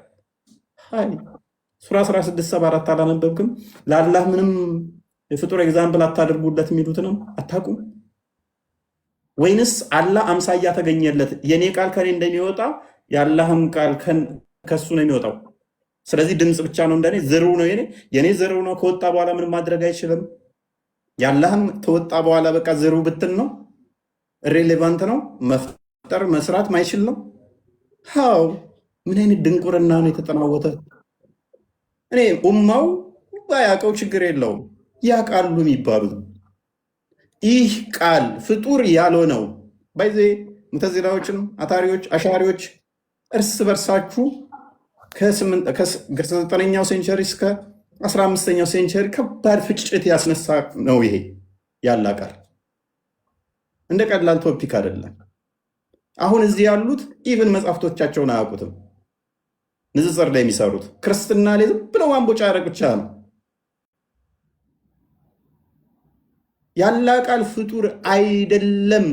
ሱራ 16:74 አላነበብክም? ለአላህ ምንም የፍጡር ኤግዛምፕል አታደርጉለት የሚሉትንም አታውቁም? ወይንስ አላህ አምሳያ ተገኘለት? የኔ ቃል ከኔ እንደሚወጣ የአላህም ቃል ከሱ ነው የሚወጣው። ስለዚህ ድምፅ ብቻ ነው እንደኔ ዝሩ ነው የኔ ዝሩ ነው። ከወጣ በኋላ ምንም ማድረግ አይችልም። የአላህም ከወጣ በኋላ በቃ ዝሩ ብትን ነው፣ ሬሌቫንት ነው፣ መፍጠር መስራት ማይችል ነው። ው ምን አይነት ድንቁርና ነው የተጠናወተ? እኔ ኡማው ባያውቀው ችግር የለውም፣ ያውቃሉ የሚባሉት ይህ ቃል ፍጡር ያልሆነው ባይዜ ሙተዚላዎችን፣ አታሪዎች፣ አሻሪዎች እርስ በርሳችሁ ከ9ኛው ሴንቸሪ እስከ 15ኛው ሴንቸሪ ከባድ ፍጭት ያስነሳ ነው። ይሄ ያላ ቃል እንደ ቀላል ቶፒክ አይደለም። አሁን እዚህ ያሉት ኢቭን መጽሐፍቶቻቸውን አያውቁትም። ንጽጽር ላይ የሚሰሩት ክርስትና ላይ ዝም ብለው ማንቦጫ ያረቅ ብቻ ነው። ያላ ቃል ፍጡር አይደለም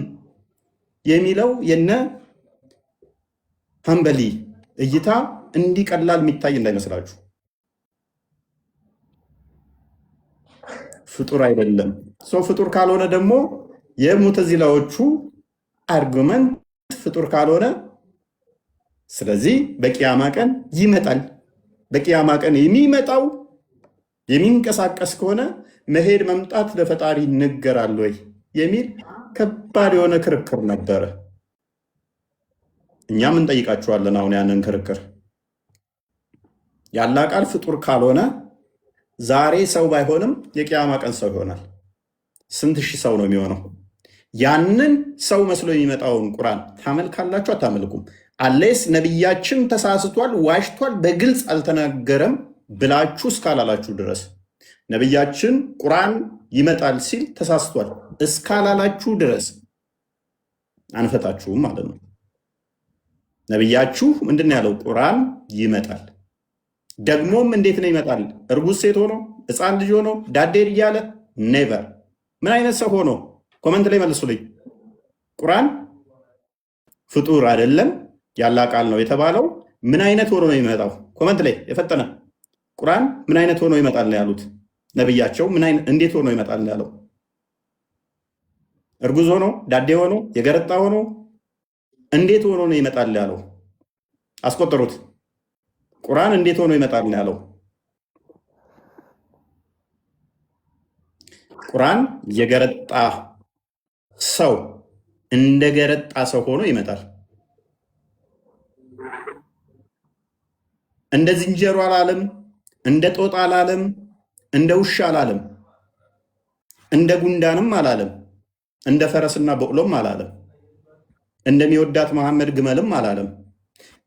የሚለው የነ ሀንበሊ እይታ እንዲህ ቀላል የሚታይ እንዳይመስላችሁ። ፍጡር አይደለም። ሰው ፍጡር ካልሆነ ደግሞ የሙተዚላዎቹ አርጉመንት ፍጡር ካልሆነ ስለዚህ በቂያማ ቀን ይመጣል። በቂያማ ቀን የሚመጣው የሚንቀሳቀስ ከሆነ መሄድ መምጣት ለፈጣሪ ይነገራል ወይ የሚል ከባድ የሆነ ክርክር ነበረ። እኛም እንጠይቃችኋለን አሁን ያንን ክርክር። ያላ ቃል ፍጡር ካልሆነ ዛሬ ሰው ባይሆንም የቂያማ ቀን ሰው ይሆናል። ስንት ሺህ ሰው ነው የሚሆነው? ያንን ሰው መስሎ የሚመጣውን ቁርአን ታመልካላችሁ አታመልኩም? አሌስ ነቢያችን ተሳስቷል፣ ዋሽቷል፣ በግልጽ አልተናገረም ብላችሁ እስካላላችሁ ድረስ ነቢያችን ቁርአን ይመጣል ሲል ተሳስቷል እስካላላችሁ ድረስ አንፈታችሁም ማለት ነው። ነቢያችሁ ምንድን ነው ያለው? ቁርአን ይመጣል። ደግሞም እንዴት ነው ይመጣል? እርጉዝ ሴት ሆኖ ሕፃን ልጅ ሆኖ ዳዴር እያለ ኔቨር። ምን አይነት ሰው ሆኖ? ኮመንት ላይ መልሱልኝ። ቁርአን ፍጡር አይደለም፣ ያላ ቃል ነው የተባለው ምን አይነት ሆኖ ነው የሚመጣው? ኮመንት ላይ የፈጠነ ቁርአን ምን አይነት ሆኖ ይመጣል ነው ያሉት ነብያቸው። እንዴት ሆኖ ይመጣል ነው ያለው? እርጉዝ ሆኖ ዳዴ ሆኖ የገረጣ ሆኖ እንዴት ሆኖ ነው ይመጣል ያለው? አስቆጠሩት። ቁርአን እንዴት ሆኖ ይመጣል ነው ያለው? ቁርአን የገረጣ ሰው እንደ ገረጣ ሰው ሆኖ ይመጣል። እንደ ዝንጀሮ አላለም፣ እንደ ጦጣ አላለም፣ እንደ ውሻ አላለም፣ እንደ ጉንዳንም አላለም፣ እንደ ፈረስና በቅሎም አላለም፣ እንደሚወዳት መሐመድ ግመልም አላለም።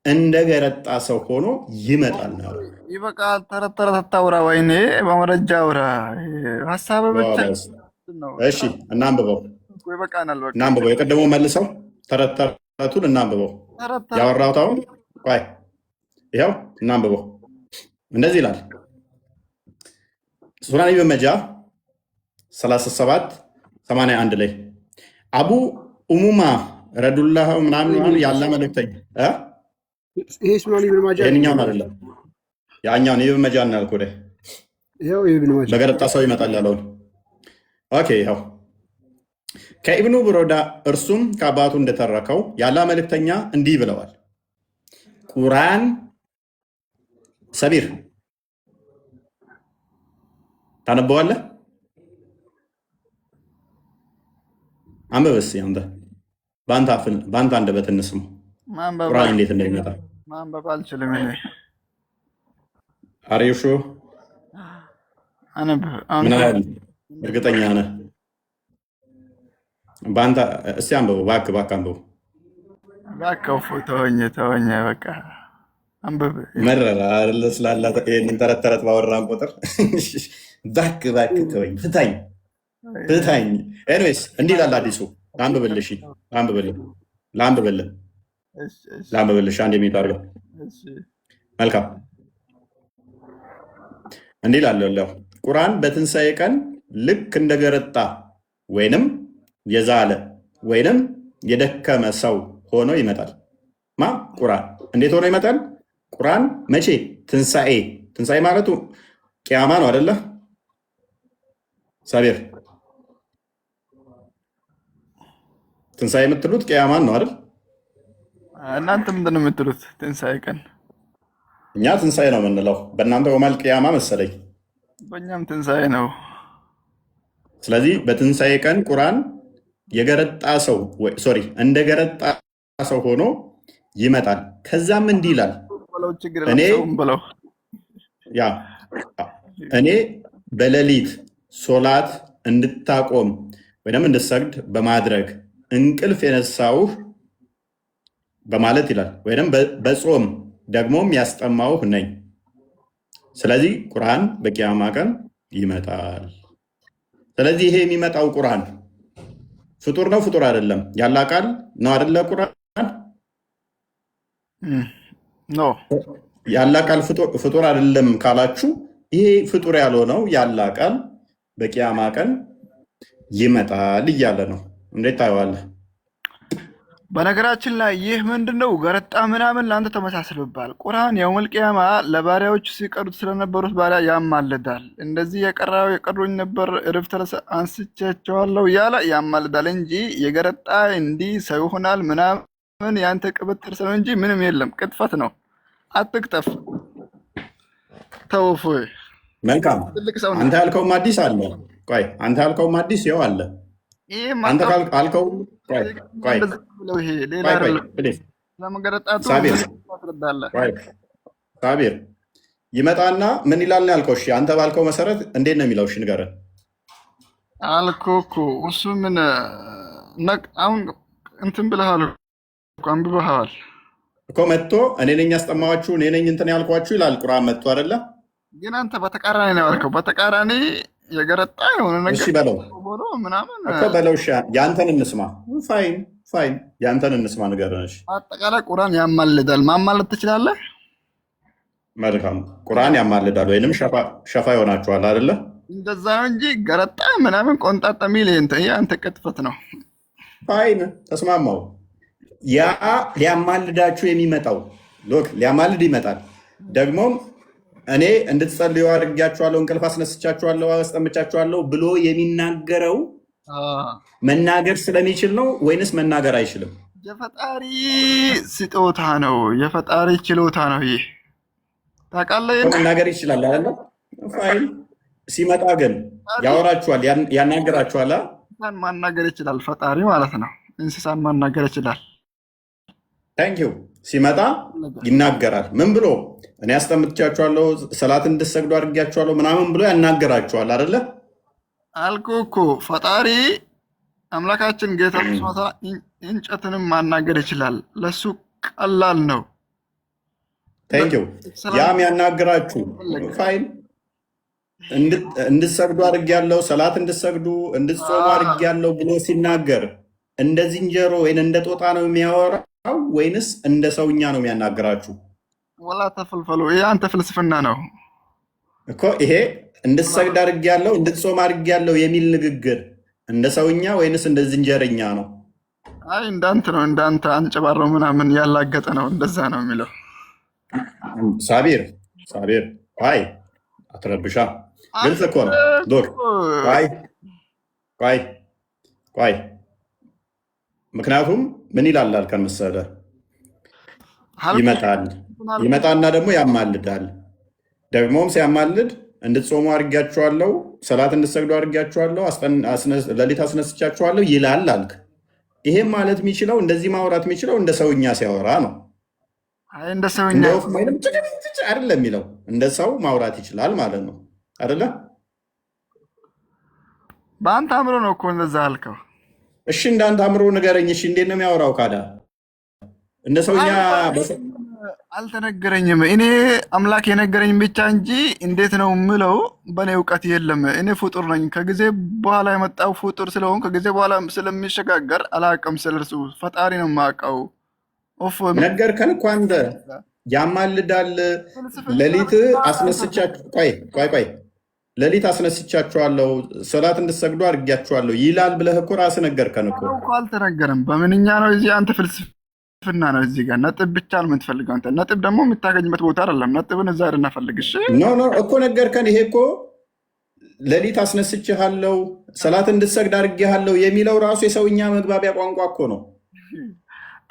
እንደ ገረጣ ሰው ሆኖ ይመጣል ነው። ይበቃል። ተረት ተረት አታውራ። ወይኔ በመረጃ አውራ። ሀሳብ ብቻ ነው። እሺ እናንብበው፣ ይበቃናል። በቃ እናንብበው። የቀደመው መልሰው ተረት ተረቱን እናንብበው። ያወራሁት አሁን ቆይ ይኸው እናንብበው። እንደዚህ ይላል ሱናን ኢብን መጃ 3781 ላይ አቡ ኡሙማ ረዱላህ ምናምን ያለ መልእክተኛ ይሄ ሱናን ኢብን ማጃ ይሄኛውን አይደለም ያኛውን ኢብን መጃ ነው ያልኩህ። ይሄው ኢብን ማጃ በገረጣ ሰው ይመጣል ያለውን ኦኬ። ይኸው ከኢብኑ ብሮዳ እርሱም ከአባቱ እንደተረከው ያለ መልእክተኛ እንዲህ ብለዋል። ቁርአን ሰቢር ታነበዋለህ? አንብብ እስኪ አንተ በአንተ አንደበት እንስማው ቁርአን እንዴት እንደሚመጣ። ማንበብ አልችልም እኔ። አሪሹ ምን ያህል እርግጠኛ ነህ? በአንተ እስኪ አንብበው እባክህ አንብበው። እባክህ ተወኝ በቃ አንብብ። መረራ አይደለ ስላላ ይሄንን ተረት ተረት ባወራን ቁጥር እባክህ ተወኝ፣ ፍታኝ። ኤኒዌይስ እንዲህ ይላል አዲሱ። ላንብብልሽ አንድ የሚታርገው መልካም። እንዲህ ይላል ቁርአን በትንሣኤ ቀን ልክ እንደገረጣ ወይንም የዛለ ወይንም የደከመ ሰው ሆኖ ይመጣል። ቁርአን እንዴት ሆኖ ይመጣል? ቁርአን መቼ? ትንሣኤ ማለቱ ቅያማ ነው አይደለ? ሳቢር ትንሣኤ የምትሉት ቅያማን ነው አይደል? እናንተ ምንድን ነው የምትሉት? ትንሣኤ ቀን እኛ ትንሣኤ ነው የምንለው። በእናንተ ወማል ቅያማ መሰለኝ። በእኛም ትንሣኤ ነው። ስለዚህ በትንሣኤ ቀን ቁርአን የገረጣ ሰው እንደ ገረጣ ሰው ሆኖ ይመጣል። ከዛም እንዲህ ይላል እኔ በሌሊት ሶላት እንድታቆም ወይም እንድሰግድ በማድረግ እንቅልፍ የነሳውህ በማለት ይላል። ወይም በጾም ደግሞም ያስጠማውህ ነኝ። ስለዚህ ቁርአን በቂያማ ቀን ይመጣል። ስለዚህ ይሄ የሚመጣው ቁርአን ፍጡር ነው ፍጡር አይደለም? ያላ ቃል ነው አይደለ? ቁርአን ያላ ቃል ፍጡር አይደለም ካላችሁ ይሄ ፍጡር ያልሆነው ያላ ቃል በቂያማ ቀን ይመጣል እያለ ነው። እንዴት ታየዋለህ? በነገራችን ላይ ይህ ምንድነው ገረጣ ምናምን ለአንተ ተመሳስሎባል። ቁርአን የውመል ቂያማ ለባሪያዎች ሲቀሩት ስለነበሩት ባሪያ ያማልዳል። እንደዚህ የቀሩኝ ነበር እረፍት አንስቻቸዋለሁ እያለ ያማልዳል እንጂ የገረጣ እንዲህ ሰው ይሆናል ምናምን ያንተ ቅብጥር ነው እንጂ ምንም የለም። ቅጥፈት ነው። አትቅጠፍ። ተውፎ መልካም። አንተ ያልከውም አዲስ አለ። ቆይ አንተ ያልከውም አዲስ ይኸው አለ። አንተ ካልከው ሳቢር ይመጣና ምን ይላል ነው ያልከው? እሺ አንተ ባልከው መሰረት እንዴት ነው የሚለው? እሺ ንገረን። አልከው እኮ እሱ ምን አሁን እንትን ብለሃል እኮ አንብበሃል እኮ መጥቶ እኔ ነኝ ያስጠማኋችሁ እኔ ነኝ እንትን ያልኳችሁ ይላል ቁርአን መጥቶ አይደለ? ግን አንተ በተቃራኒ ነው ያልከው። በተቃራኒ የገረጣ የሆነ ነገር እሺ በለው ምናምን እኮ በለው። እሺ ያንተን እንስማ። ፋይን ያንተን እንስማ፣ ንገረን። እሺ አጠቃላይ ቁርአን ያማልዳል። ማማለድ ትችላለህ? መልካም። ቁርአን ያማልዳል ወይንም ሸፋ ይሆናችኋል አይደለ? እንደዛ ነው እንጂ ገረጣ ምናምን ቆንጣጣ ሚል አንተ ቅጥፈት ነው። ፋይን ተስማማው። ያ ሊያማልዳችሁ የሚመጣው ሎክ ሊያማልድ ይመጣል። ደግሞም እኔ እንድትጸልዩ አድርጊያችኋለሁ፣ እንቅልፍ አስነስቻችኋለሁ፣ አስጠምቻችኋለሁ ብሎ የሚናገረው መናገር ስለሚችል ነው ወይንስ መናገር አይችልም? የፈጣሪ ስጦታ ነው፣ የፈጣሪ ችሎታ ነው። ይህ ታውቃለህ። መናገር ይችላል አለ ፋይል ሲመጣ ግን ያወራችኋል፣ ያናገራችኋል። እንስሳን ማናገር ይችላል ፈጣሪ ማለት ነው። እንስሳን ማናገር ይችላል። ታንኪዩ ሲመጣ ይናገራል። ምን ብሎ እኔ አስጠምጥቻችኋለሁ፣ ሰላት እንድትሰግዱ አድርጊያችኋለሁ ምናምን ብሎ ያናገራችኋል አይደለ? አልኩህ እኮ ፈጣሪ አምላካችን ጌታ እንጨትንም ማናገር ይችላል። ለሱ ቀላል ነው። ታንኪዩ ያም ያናገራችሁ ፋይል እንድትሰግዱ አድርጊያለሁ፣ ሰላት እንድትሰግዱ እንድትጾሙ አድርጊያለሁ ብሎ ሲናገር እንደ ዝንጀሮ ወይም እንደ ጦጣ ነው የሚያወራው ወይንስ እንደ ሰውኛ ነው የሚያናገራችሁ? ወላ ተፈልፈሉ። ይሄ አንተ ፍልስፍና ነው እኮ ይሄ እንድትሰግድ አድርጊያለሁ፣ እንድትጾም አድርጊያለሁ የሚል ንግግር እንደ ሰውኛ ወይንስ እንደ ዝንጀረኛ ነው? አይ እንዳንተ ነው፣ እንዳንተ አንጨባረው ምናምን ያላገጠ ነው። እንደዛ ነው የሚለው። ሳቢር አይ አትረብሻ። ግልጽ እኮ ነው። ዶክ ቆይ ምክንያቱም ምን ይላል አልከን መሰለህ? ይመጣና ደግሞ ያማልዳል። ደግሞም ሲያማልድ እንድትጾሙ አድርጊያችኋለሁ፣ ሰላት እንድትሰግዱ አድርጊያችኋለሁ፣ ሌሊት አስነስቻችኋለሁ ይላል አልክ። ይሄም ማለት የሚችለው እንደዚህ ማውራት የሚችለው እንደ ሰውኛ ሲያወራ ነው። እንደ ሰውኛ አይደለም የሚለው እንደ ሰው ማውራት ይችላል ማለት ነው አይደለ? በአንተ አእምሮ ነው እኮ እንደዛ አልከው። እሺ እንዳንተ አእምሮ ንገረኝ። እሺ እንዴት ነው የሚያወራው? ካዳ እንደ ሰውኛ አልተነገረኝም። እኔ አምላክ የነገረኝ ብቻ እንጂ እንዴት ነው የምለው በእኔ እውቀት የለም። እኔ ፍጡር ነኝ። ከጊዜ በኋላ የመጣው ፍጡር ስለሆን ከጊዜ በኋላ ስለሚሸጋገር አላውቅም። ስለርሱ ፈጣሪ ነው የማውቀው። ነገርከን እኮ አንተ። ያማልዳል። ሌሊት አስነስቻችኋለሁ ሰላት እንድትሰግዱ አድርጊያችኋለሁ ይላል ብለህ እኮ ራስህ ነገርከን እኮ። አልተነገረም። በምንኛ ነው እዚህ አንተ ፍልስፍና ነው። እዚህ ጋር ነጥብ ብቻ ነው የምትፈልገው አንተ። ነጥብ ደግሞ የምታገኝበት ቦታ አይደለም። ነጥብን እዛ አይደና ፈልግ። እሺ ኖ እኮ ነገርከን። ይሄ እኮ ሌሊት አስነስችሃለሁ ሰላት እንድትሰግድ አድርጊያለሁ የሚለው ራሱ የሰውኛ መግባቢያ ቋንቋ እኮ ነው።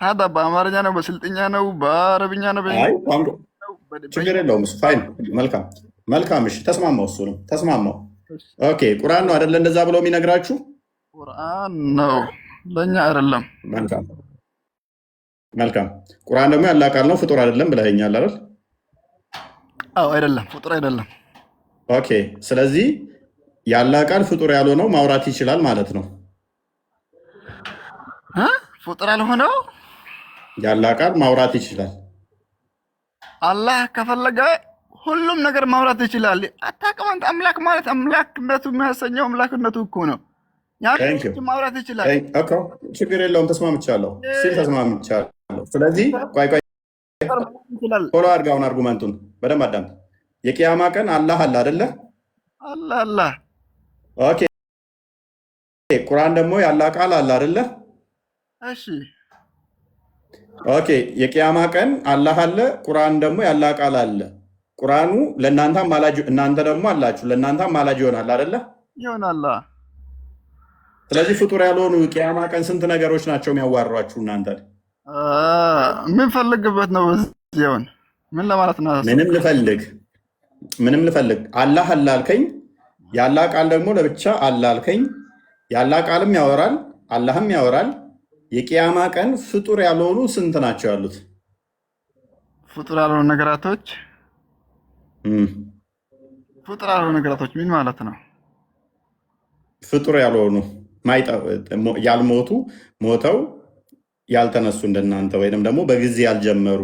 ታዲያ በአማርኛ ነው በስልጥኛ ነው በአረብኛ ነው? ችግር የለውም። ፋይን መልካም። እሺ ተስማማው። እሱ ነው ተስማማው። ኦኬ ቁርአን ነው አይደለ እንደዛ ብለው የሚነግራችሁ? ቁርአን ነው ለእኛ አይደለም። መልካም። ቁርአን ደግሞ ያለ ቃል ነው ፍጡር አይደለም ብለኸኛል አይደል? አዎ አይደለም፣ ፍጡር አይደለም። ኦኬ ስለዚህ ያለ ቃል ፍጡር ያልሆነው ማውራት ይችላል ማለት ነው። ፍጡር ያልሆነው ያለ ቃል ማውራት ይችላል። አላህ ከፈለገ ሁሉም ነገር ማውራት ይችላል። አታውቅም አንተ። አምላክ ማለት አምላክነቱ የሚያሰኘው አምላክነቱ እኮ ነው። ማውራት ይችላል። ችግር የለውም። ተስማምቻለሁ ሲል ተስማምቻለሁ። ስለዚህ ቆይ ፎሎ አድርገውን አርጉመንቱን በደንብ አዳምጥ። የቂያማ ቀን አላህ አለ አይደለ? አላህ ኦኬ። ቁርአን ደግሞ ያለ ቃል አለ አይደለ? እሺ ኦኬ። የቂያማ ቀን አላህ አለ፣ ቁርአን ደግሞ ያለ ቃል አለ። ቁርአኑ ለእናንተ አማላጅ፣ እናንተ ደግሞ አላችሁ፣ ለእናንተ አማላጅ ይሆናል አይደለ? ይሆናል። ስለዚህ ፍጡር ያልሆኑ ቂያማ ቀን ስንት ነገሮች ናቸው የሚያዋሯችሁ እናንተ? ምን ፈልግበት ነው? በዚያውን ምን ለማለት ነው? ምንም ልፈልግ አላህ አለ አልከኝ። ያለ ቃል ደግሞ ለብቻ አለ አልከኝ። ያለ ቃልም ያወራል፣ አላህም ያወራል። የቂያማ ቀን ፍጡር ያልሆኑ ስንት ናቸው ያሉት? ፍጡር ያልሆኑ ነገራቶች ምን ማለት ነው? ፍጡር ያልሆኑ ያልሞቱ፣ ሞተው ያልተነሱ እንደናንተ ወይንም ደግሞ በጊዜ ያልጀመሩ።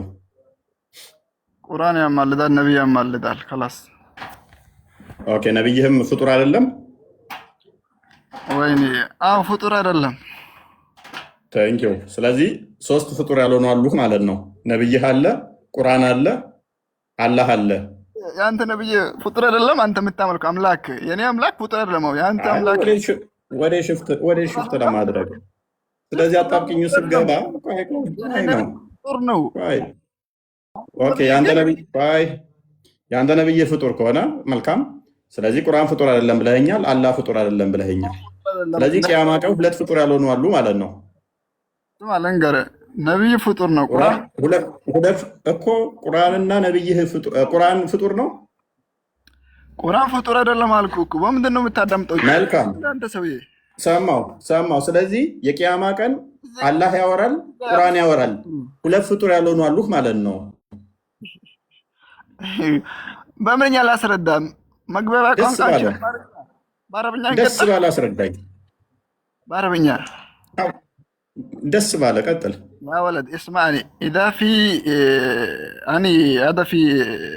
ቁርአን ያማልዳል፣ ነብይ ያማልዳል። ከላስ ኦኬ። ነብይህም ፍጡር አይደለም? ወይኔ አዎ ፍጡር አይደለም። ታንኪዩ። ስለዚህ ሶስት ፍጡር ያልሆኑ አሉ ማለት ነው። ነብይህ አለ፣ ቁርአን አለ፣ አላህ አለ። ያንተ ነብይ ፍጡር አይደለም። አንተ የምታመልከው አምላክ የኔ አምላክ ፍጡር አይደለም። ያንተ አምላክ ወደ ሽፍት ለማድረግ ስለዚህ አጣብቂኝ ስትገባ አይ ነው ፍጡር ነው። ኦኬ የአንተ ነብይ ፍጡር ከሆነ መልካም። ስለዚህ ቁርአን ፍጡር አይደለም ብለኸኛል፣ አላህ ፍጡር አይደለም ብለኸኛል። ስለዚህ ቂያማ ቀን ሁለት ፍጡር ያልሆኑ አሉ ማለት ነው። ልንገርህ ነብይ ፍጡር ነው። እኮ ቁርአንና ነብይህ ቁርአን ፍጡር ነው። ቁርአን ፍጡር አይደለም አልኩህ እኮ። በምንድን ነው የምታዳምጠው? መልካም አንተ ሰውዬ። ሰማው። ስለዚህ የቂያማ ቀን አላህ ያወራል፣ ቁርአን ያወራል። ሁለት ፍጡር ያልሆኑ አሉ ማለት ነው። በምንኛ ላስረዳም? መግባቢያ ቋንቋችን በአረብኛ ደስ ባለ አስረዳኝ። በአረብኛ ደስ ባለ ቀጥል። يا ولد اسمعني إذا في يعني هذا في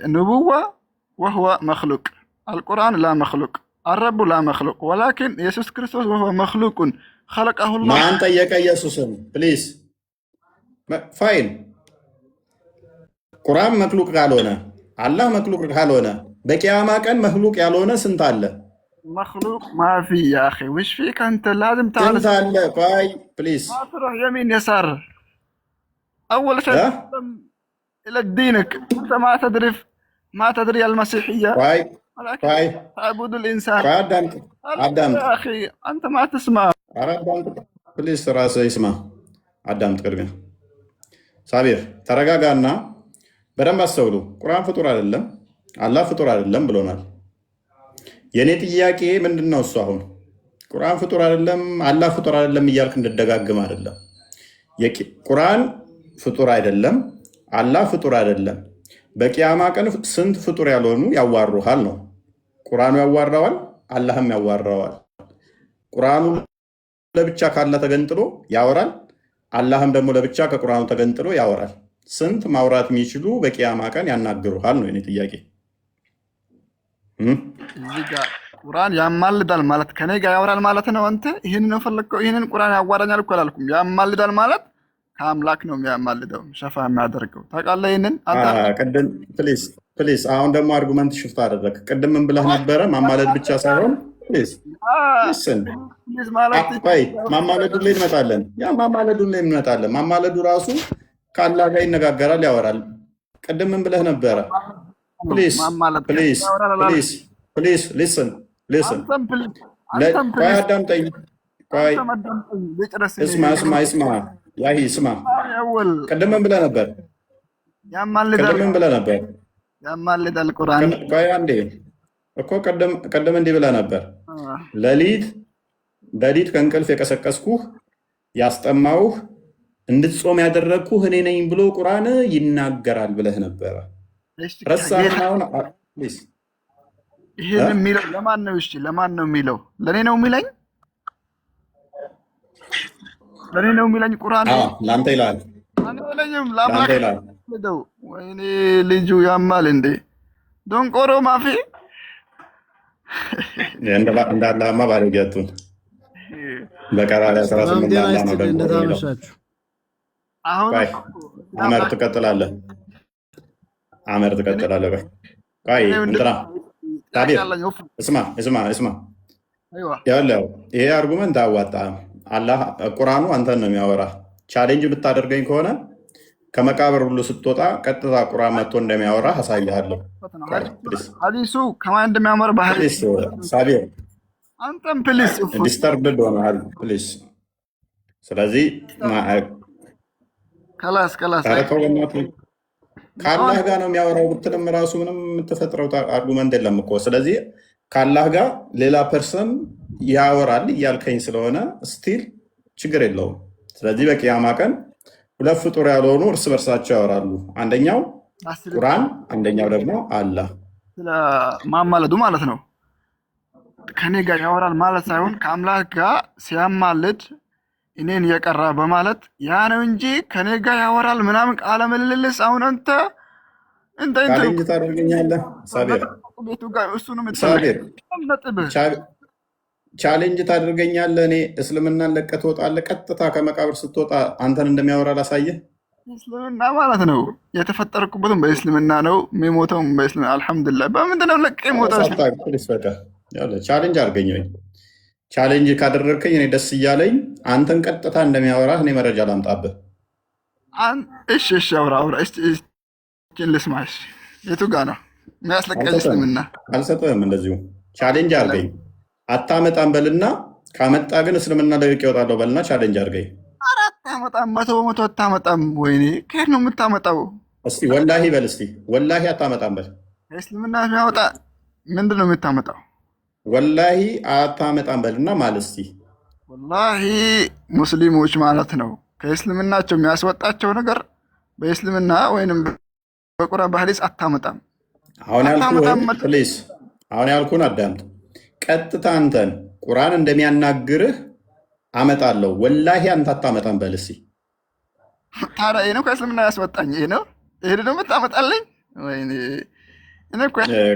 نبوة وهو مخلوق. القرآن لا مخلوق، الرب لا مخلوق، ولكن يسوع كريستوس وهو مخلوق خلقه الله. ما أنت يا يسوع بليز فاين قرآن مخلوق قالونا، الله مخلوق قالونا، بقيامة كان مخلوق قالونا سنتالله. مخلوق ما في يا أخي، وش فيك أنت؟ لازم تعرف سنتالله فاي بليز. ما تروح يمين يسار. أول شيء إلى دينك. أنت ما تدري المسيحية. ولكن تعبد الإنسان. عدمت يا أخي أنت ما تسمع. بليز راسه يسمع. عدمت كربنا. ሳቢር ተረጋጋና በደንብ አስተውሉ። ቁርአን ፍጡር አይደለም፣ አላህ ፍጡር አይደለም ብሎናል። የኔ ጥያቄ ምንድነው? እሱ አሁን ቁርአን ፍጡር አይደለም፣ አላህ ፍጡር አይደለም እያልክ እንድደጋግም አይደለም። ቁርአን ፍጡር አይደለም፣ አላህ ፍጡር አይደለም። በቂያማ ቀን ስንት ፍጡር ያልሆኑ ያዋሩሃል ነው። ቁርአኑ ያዋራዋል፣ አላህም ያዋራዋል። ቁርአኑ ለብቻ ካለ ተገንጥሎ ያወራል፣ አላህም ደግሞ ለብቻ ከቁርአኑ ተገንጥሎ ያወራል። ስንት ማውራት የሚችሉ በቂያማ ቀን ያናግሩሃል ነው የኔ ጥያቄ። እዚህ ጋር ቁርአን ያማልዳል ማለት ከኔ ጋር ያወራል ማለት ነው። አንተ ይሄንን ነው ፈለከው? ይሄንን ቁርአን ያዋራኛል እኮ አላልኩም። ያማልዳል ማለት ከአምላክ ነው የሚያማልደው፣ ሸፋ የሚያደርገው ታውቃለህ። ይሄንን አንተ ቅድም ፕሊዝ አሁን ደግሞ አርጉመንት ሽፍት አደረክ። ቅድም ምን ብለህ ነበረ? ማማለድ ብቻ ሳይሆን ፕሊዝ ማማለዱ ላይ እንመጣለን። ማማለዱ ራሱ ከአላህ ጋር ይነጋገራል፣ ያወራል። ቅድም ምን ብለህ ነበረ? ፕሊዝ ሊስን ቆይ አዳምጠኝ። ቆይ እስማ ያሂ ስማ። ቅድም ምን ብለህ ነበር? ያማልዳል ቁርአን። ቆይ አንዴ እኮ ቅድም እንዲህ ብለህ ነበር። ሌሊት ከእንቅልፍ የቀሰቀስኩህ ያስጠማውህ እንድትጾም ያደረግኩህ እኔ ነኝ ብሎ ቁርአን ይናገራል ብለህ ነበረ። ረሳህን? አሁን ይሄን የሚለው ለማን ነው? እሺ ለማን ነው የሚለው? ለኔ ነው የሚለኝ? ለኔ ነው የሚለኝ ቁርአን? ላንተ ይላል። ላንተ ይላል። ወይኔ ልጁ ያማል እንዴ! ዶንቆሮ ማፊ እንዳላማ ባለጌቱን በቀራሪ 18 አላ ነው ደግሞ አመር ትቀጥላለህ። ቆይ እንትና ታዲያ እስማ ያለው ይሄ አርጉመንት አያዋጣም። አላህ ቁርአኑ አንተን ነው የሚያወራ። ቻሌንጅ ብታደርገኝ ከሆነ ከመቃብር ሁሉ ስትወጣ ቀጥታ ቁርአን መጥቶ እንደሚያወራ አሳይሃለሁ። ሐዲሱ ከማን እንደሚያመር ባህል ሳቢር አንተም ፕሊስ ዲስተርብድ ሆነሃል ፕሊስ። ስለዚህ ከላስ ከአላህ ጋር ነው የሚያወራው ብትልም ራሱ ምንም የምትፈጥረው አርጉመንት የለም እኮ። ስለዚህ ከአላህ ጋር ሌላ ፐርሰን ያወራል እያልከኝ ስለሆነ ስቲል ችግር የለውም። ስለዚህ በቂያማ ቀን ሁለት ፍጡር ያልሆኑ እርስ በርሳቸው ያወራሉ። አንደኛው ቁርአን፣ አንደኛው ደግሞ አላህ። ስለማማለዱ ማለት ነው ከኔ ጋር ያወራል ማለት ሳይሆን ከአምላክ ጋር ሲያማልድ እኔን የቀራ በማለት ያ ነው እንጂ ከኔ ጋር ያወራል ምናምን ቃለ ምልልስ። አሁን አንተ ቻሌንጅ ታደርገኛለህ ሳቢር። ቻሌንጅ ታደርገኛለህ። እኔ እስልምናን ለቀህ ትወጣለህ። ቀጥታ ከመቃብር ስትወጣ አንተን እንደሚያወራ ላሳየህ። እስልምና ማለት ነው የተፈጠርኩበትም በእስልምና ነው፣ የሚሞተውም በእስልምና። አልሐምዱሊላህ። በምንድን ነው ለቀህ የሞተው? ቻሌንጅ አድርገኝ ወይ ቻሌንጅ ካደረግከኝ እኔ ደስ እያለኝ አንተን ቀጥታ እንደሚያወራህ እኔ መረጃ ላምጣብህ። እሺ አውራ ልስማሽ። የቱ ጋ ነው የሚያስለቀኝ? እስልምና አልሰጥህም። እንደዚሁ ቻሌንጅ አድርገኝ። አታመጣም በልና ካመጣ ግን እስልምና ለቅቄ እወጣለሁ በልና ቻሌንጅ አድርገኝ። አታመጣም፣ 100% አታመጣም። ወይኔ ከየት ነው የምታመጣው? እስቲ ወላሂ በል። እስቲ ወላሂ አታመጣም በል። እስልምና የሚያወጣ ምንድን ነው የምታመጣው? ወላሂ አታመጣም በልና ማለት እስቲ ወላሂ ሙስሊሞች ማለት ነው ከእስልምናቸው የሚያስወጣቸው ነገር በእስልምና ወይንም በቁርአን በሐዲስ አታመጣም። አሁን ያልኩህን አዳምጥ። ቀጥታ አንተን ቁርአን እንደሚያናግርህ አመጣለሁ። ወላሂ አንተ አታመጣም በል እስቲ። ታዲያ ይሄ ነው ከእስልምና ያስወጣኝ? ይሄ ነው ደግሞ የምታመጣልኝ? ወይኔ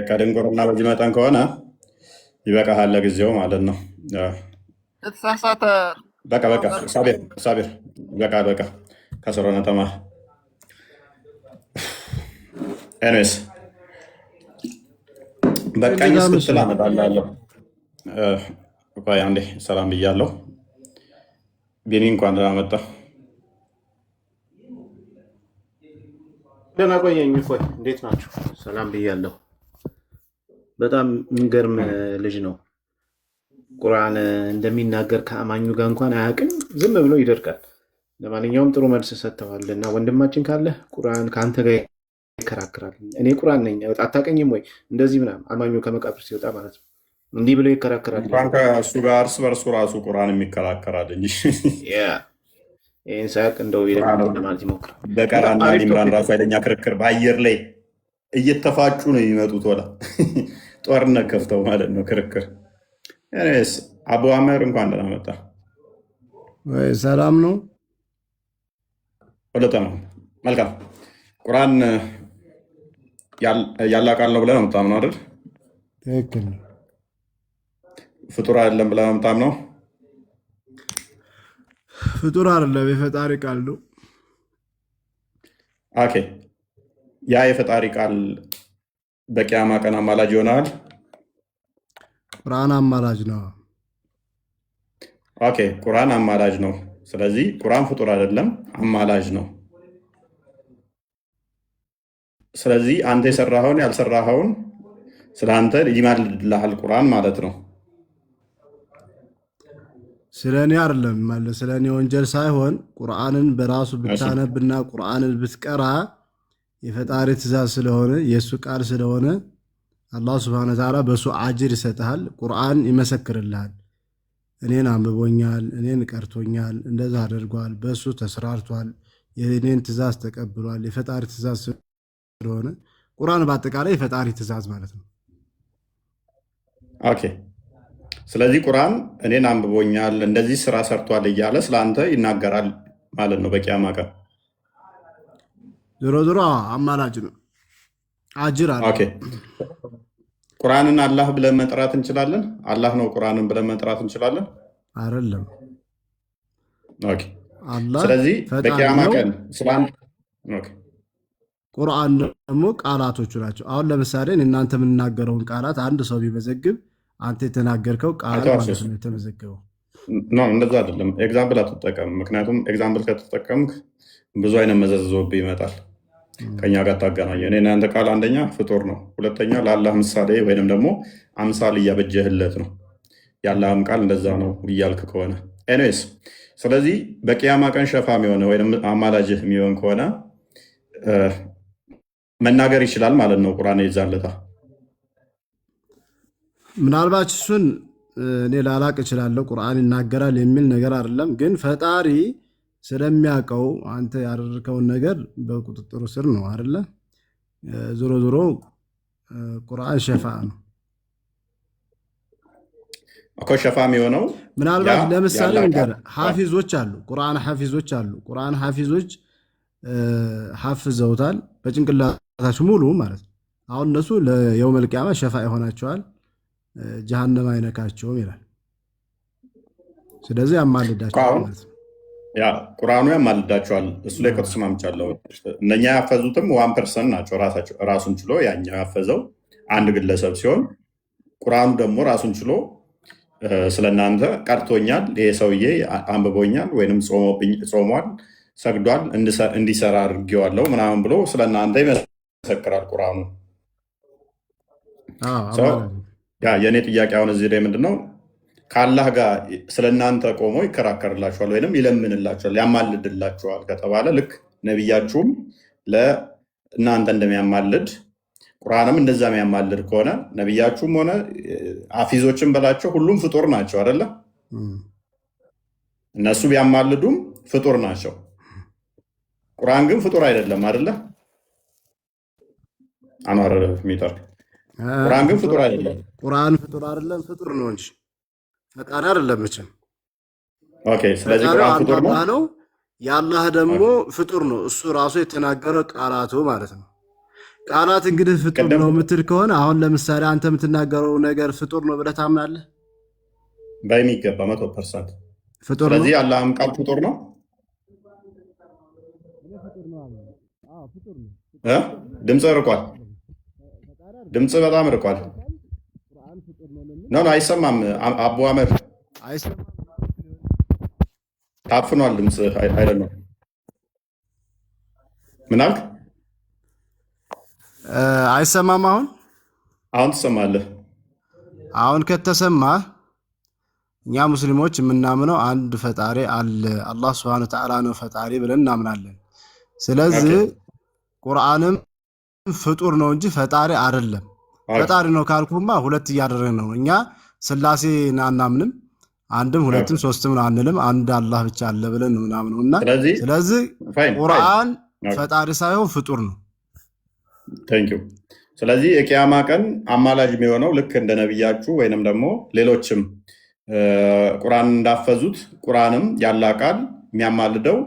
ከድንቁርና በዚህ መጠን ከሆነ ይበቃሃል ለጊዜው ማለት ነው። የተሳሳተ በቃ ሳቢር በቃ ከስሮነ ተማ ኤኒዌይስ በቃኝ ስትል አመጣልሃለሁ። አንዴ ሰላም ብያለሁ። ቢኒ እንኳን ደህና መጣ። ደህና ቆየኝ። እፎይ እንዴት ናችሁ? ሰላም ብያለሁ። በጣም የሚገርም ልጅ ነው። ቁርአን እንደሚናገር ከአማኙ ጋር እንኳን አያውቅም፣ ዝም ብሎ ይደርቃል። ለማንኛውም ጥሩ መልስ ሰጥተዋል እና ወንድማችን ካለ ቁርአን ከአንተ ጋር ይከራከራል። እኔ ቁርአን ነኝ አታውቅኝም ወይ እንደዚህ ምናምን አማኙ ከመቃብር ሲወጣ ማለት ነው እንዲህ ብሎ ይከራከራል። ከእሱ ጋር እርስ በርሱ ራሱ ቁርአን የሚከራከራል እንጂ ይህን ሳያውቅ እንደው ለማለት ይሞክራል። በቀራና ኢምራን ራሱ ኃይለኛ ክርክር በአየር ላይ እየተፋጩ ነው የሚመጡት። ወላ ጦርነት ከፍተው ማለት ነው ክርክር። ስ አቡ አመር እንኳን ደህና መጣ። ሰላም ነው። ወለጠ ነው። መልካም ቁርአን ያላቃል ነው ብለህ ነው የምታምነው አይደል? ትክክል። ፍጡር አይደለም ብለህ ነው የምታምነው? ፍጡር አይደለም፣ የፈጣሪ ቃል ነው። ኦኬ፣ ያ የፈጣሪ ቃል በቂያማ ቀን አማላጅ ይሆናል። ቁርአን አማላጅ ነው። ኦኬ፣ ቁርአን አማላጅ ነው። ስለዚህ ቁርአን ፍጡር አይደለም፣ አማላጅ ነው። ስለዚህ አንተ የሰራኸውን ያልሰራኸውን ስለ አንተ ይማልድልሃል ቁርአን ማለት ነው። ስለ እኔ አይደለም ማለት ስለ እኔ ወንጀል ሳይሆን ቁርአንን በራሱ ብታነብና ቁርአንን ብትቀራ የፈጣሪ ትእዛዝ ስለሆነ የእሱ ቃል ስለሆነ አላህ ስብሐነ ወተዓላ በእሱ አጅር ይሰጥሃል። ቁርአን ይመሰክርልሃል። እኔን አንብቦኛል፣ እኔን ቀርቶኛል፣ እንደዛ አድርጓል፣ በእሱ ተስራርቷል፣ የእኔን ትእዛዝ ተቀብሏል። የፈጣሪ ትእዛዝ ስለሆነ ቁርአን በአጠቃላይ የፈጣሪ ትእዛዝ ማለት ነው። ኦኬ፣ ስለዚህ ቁርአን እኔን አንብቦኛል፣ እንደዚህ ስራ ሰርቷል እያለ ስለአንተ ይናገራል ማለት ነው በቂያማ ቀን። ዞሮ ዞሮ አማላጅ ነው፣ አጅር አለ። ኦኬ፣ ቁርአንን አላህ ብለን መጥራት እንችላለን? አላህ ነው ቁርአንን ብለን መጥራት እንችላለን? አይደለም። ኦኬ፣ ስለዚህ በቂያማ ቀን ቁርአን ደግሞ ቃላቶቹ ናቸው። አሁን ለምሳሌ እናንተ የምንናገረውን ቃላት አንድ ሰው ቢመዘግብ አንተ የተናገርከው ቃል ማለት ነው የተመዘገበው። እንደዛ አይደለም። ኤግዛምፕል አትጠቀም። ምክንያቱም ኤግዛምፕል ከተጠቀምክ ብዙ አይነት መዘዝዞብህ ይመጣል። ከኛ ጋር ታገናኘ። እኔ እናንተ ቃል አንደኛ ፍጡር ነው፣ ሁለተኛ ለአላህ ምሳሌ ወይንም ደግሞ አምሳል እያበጀህለት ነው። የአላህም ቃል እንደዛ ነው እያልክ ከሆነ ኤኒዌይስ፣ ስለዚህ በቂያማ ቀን ሸፋ የሚሆነ ወይም አማላጅህ የሚሆን ከሆነ መናገር ይችላል ማለት ነው። ቁርአን ይዛለታ ምናልባት እሱን እኔ ላላቅ እችላለሁ። ቁርአን ይናገራል የሚል ነገር አይደለም፣ ግን ፈጣሪ ስለሚያውቀው አንተ ያደረከውን ነገር በቁጥጥሩ ስር ነው አይደለ? ዞሮ ዞሮ ቁርአን ሸፋ ነው እኮ። ሸፋ የሚሆነው ምናልባት ለምሳሌ ነገር ሐፊዞች አሉ፣ ቁርአን ሐፊዞች አሉ። ቁርአን ሐፊዞች ሐፍዘውታል በጭንቅላታቸው ሙሉ ማለት ነው። አሁን እነሱ ለየውመል ቂያማ ሸፋ ይሆናቸዋል፣ ጀሃነም አይነካቸውም ይላል። ስለዚህ ያማልዳቸዋል ማለት ነው። ያ ቁርአኑ ያማልዳቸዋል። እሱ ላይ ከተስማምቻለሁ። እነኛ ያፈዙትም 1% ናቸው። ራሱን ችሎ ያኛው ያፈዘው አንድ ግለሰብ ሲሆን ቁርአኑ ደግሞ ራሱን ችሎ ስለ እናንተ ቀርቶኛል፣ ይሄ ሰውዬ አንብቦኛል፣ ወይንም ጾሟል፣ ሰግዷል፣ እንዲሰራ አድርጌዋለሁ ምናምን ብሎ ስለ እናንተ ይመሰክራል ቁርአኑ። የእኔ ጥያቄ አሁን እዚህ ላይ ምንድነው? ከአላህ ጋር ስለ እናንተ ቆሞ ይከራከርላችኋል ወይንም ይለምንላችኋል፣ ያማልድላችኋል ከተባለ ልክ ነቢያችሁም ለእናንተ እንደሚያማልድ ቁርአንም እንደዛ የሚያማልድ ከሆነ ነቢያችሁም ሆነ አፊዞችን በላቸው ሁሉም ፍጡር ናቸው አይደለ? እነሱ ቢያማልዱም ፍጡር ናቸው። ቁርአን ግን ፍጡር አይደለም አይደለ? አኗር ሚተር ቁርአን ግን ፍጡር አይደለም። ቁርአን ፍጡር አይደለም፣ ፍጡር ነው እንጂ ፈጣሪ አይደለም መቼም። ኦኬ፣ ስለዚህ ቁርአን ፍጡር ነው፣ የአላህ ደግሞ ፍጡር ነው። እሱ ራሱ የተናገረው ቃላቱ ማለት ነው። ቃላት እንግዲህ ፍጡር ነው የምትል ከሆነ አሁን ለምሳሌ አንተ የምትናገረው ነገር ፍጡር ነው ብለህ ታምናለህ? በሚገባ 100% ፍጡር ነው። ስለዚህ አላህም ቃል ፍጡር ነው። ድምፅ ርቋል። ድምፅ በጣም ርቋል። ነው አይሰማም። አቡ አመር ታፍኗል። ድምፅ አይደለም። ምን አልክ? አይሰማም። አሁን ትሰማለህ። አሁን ከተሰማ እኛ ሙስሊሞች የምናምነው አንድ ፈጣሪ አለ፣ አላህ ስብሐነ ወተዓላ ነው ፈጣሪ ብለን እናምናለን። ስለዚህ ቁርአንም ፍጡር ነው እንጂ ፈጣሪ አይደለም። ፈጣሪ ነው ካልኩማ ሁለት እያደረግን ነው። እኛ ስላሴ አናምንም፣ አንድም ሁለትም ሶስትም አንልም፣ አንድ አላህ ብቻ አለ ብለን ነው ምናምነው እና ስለዚህ ቁርአን ፈጣሪ ሳይሆን ፍጡር ነው። ቴንክ ዩ። ስለዚህ የቂያማ ቀን አማላጅ የሚሆነው ልክ እንደ ነቢያችሁ ወይንም ደግሞ ሌሎችም ቁርአን እንዳፈዙት ቁርአንም ያላ ቃል የሚያማልደው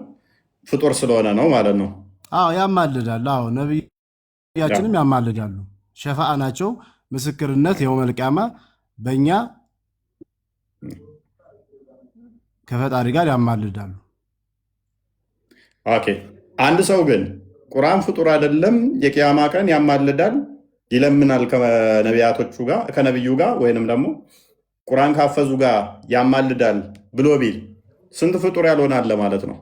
ፍጡር ስለሆነ ነው ማለት ነው። አዎ ያማልዳል። አዎ ነቢያችንም ያማልዳሉ። ሸፋዓ ናቸው። ምስክርነት የውመል ቂያማ በእኛ ከፈጣሪ ጋር ያማልዳሉ። ኦኬ። አንድ ሰው ግን ቁርአን ፍጡር አይደለም፣ የቂያማ ቀን ያማልዳል፣ ይለምናል ከነቢያቶቹ ጋር ከነቢዩ ጋር ወይንም ደግሞ ቁርአን ካፈዙ ጋር ያማልዳል ብሎ ቢል ስንት ፍጡር ያልሆነ አለ ማለት ነው?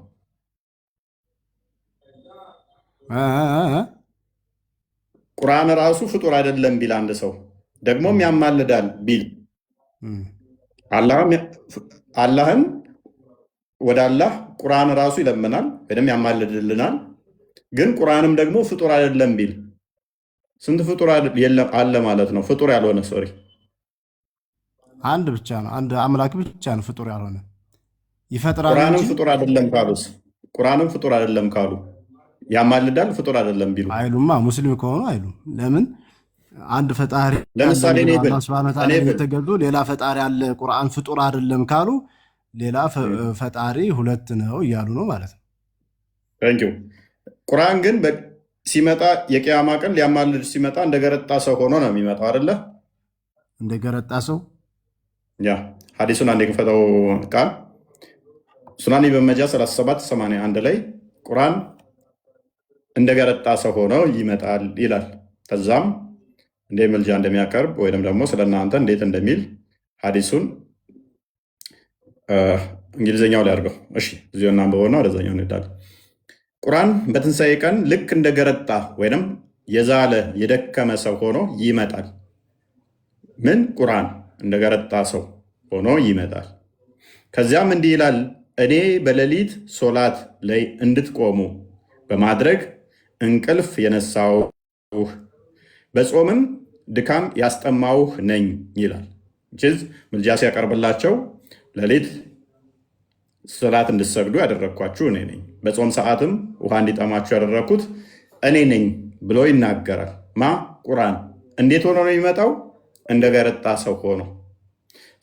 ቁርአን ራሱ ፍጡር አይደለም ቢል አንድ ሰው ደግሞም ያማልዳል ቢል አላህን ወደ አላህ ቁርአን ራሱ ይለምናል ወይም ያማልድልናል፣ ግን ቁርአንም ደግሞ ፍጡር አይደለም ቢል ስንት ፍጡር አለ ማለት ነው? ፍጡር ያልሆነ ሶሪ አንድ ብቻ ነው። አንድ አምላክ ብቻ ነው ፍጡር ያልሆነ። ይፈጥራል። ቁርአንም ፍጡር አይደለም ካሉስ? ቁርአንም ፍጡር አይደለም ካሉ ያማልዳል ፍጡር አይደለም ቢሉ አይሉማ። ሙስሊም ከሆኑ አይሉም። ለምን? አንድ ፈጣሪ ለምሳሌ የተገዙ ሌላ ፈጣሪ አለ ቁርአን ፍጡር አይደለም ካሉ ሌላ ፈጣሪ ሁለት ነው እያሉ ነው ማለት ነው። ታንኪዩ። ቁርአን ግን ሲመጣ የቂያማ ቀን ሊያማልድ ሲመጣ እንደገረጣ ሰው ሆኖ ነው የሚመጣው አይደለ? እንደገረጣ ሰው ያ ሐዲሱን አንድ የከፈተው ቃል ሱናን ኢብን ማጃህ 3781 ላይ ቁርአን እንደገረጣ ሰው ሆኖ ይመጣል ይላል። ከዛም እንደ መልጃ እንደሚያቀርብ ወይንም ደግሞ ስለናንተ እንዴት እንደሚል ሐዲሱን እንግሊዝኛው ላይ አድርገው። እሺ እዚሁ እናንብበውና ወደዛኛው እንሄዳለን። ቁርአን በትንሣኤ ቀን ልክ እንደገረጣ ወይንም የዛለ የደከመ ሰው ሆኖ ይመጣል። ምን? ቁርአን እንደገረጣ ሰው ሆኖ ይመጣል። ከዚያም እንዲህ ይላል፣ እኔ በሌሊት ሶላት ላይ እንድትቆሙ በማድረግ እንቅልፍ የነሳውህ በጾምም ድካም ያስጠማውህ ነኝ ይላል። ምልጃ ሲያቀርብላቸው ሌሊት ሶላት እንድትሰግዱ ያደረግኳችሁ እኔ ነኝ፣ በጾም ሰዓትም ውሃ እንዲጠማችሁ ያደረግኩት እኔ ነኝ ብሎ ይናገራል። ማ? ቁርአን። እንዴት ሆኖ ነው የሚመጣው? እንደገረጣ ሰው ሆኖ።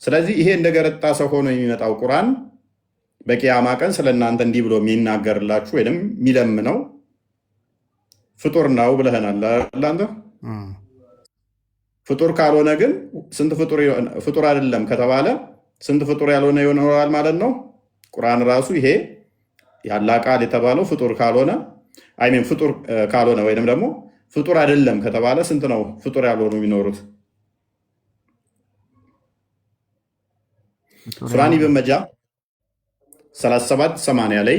ስለዚህ ይሄ እንደገረጣ ሰው ሆኖ የሚመጣው ቁርአን በቂያማ ቀን ስለ እናንተ እንዲህ ብሎ የሚናገርላችሁ ወይም የሚለምነው ፍጡር ነው ብለህናል። አንተ ፍጡር ካልሆነ ግን ስንት ፍጡር አይደለም ከተባለ ስንት ፍጡር ያልሆነ ይሆናል ማለት ነው። ቁርአን ራሱ ይሄ ያላ ቃል የተባለው ፍጡር ካልሆነ አይሜን ፍጡር ካልሆነ ወይም ደግሞ ፍጡር አይደለም ከተባለ ስንት ነው ፍጡር ያልሆኑ የሚኖሩት? ሱራን ኢብን መጃ 37:80 ላይ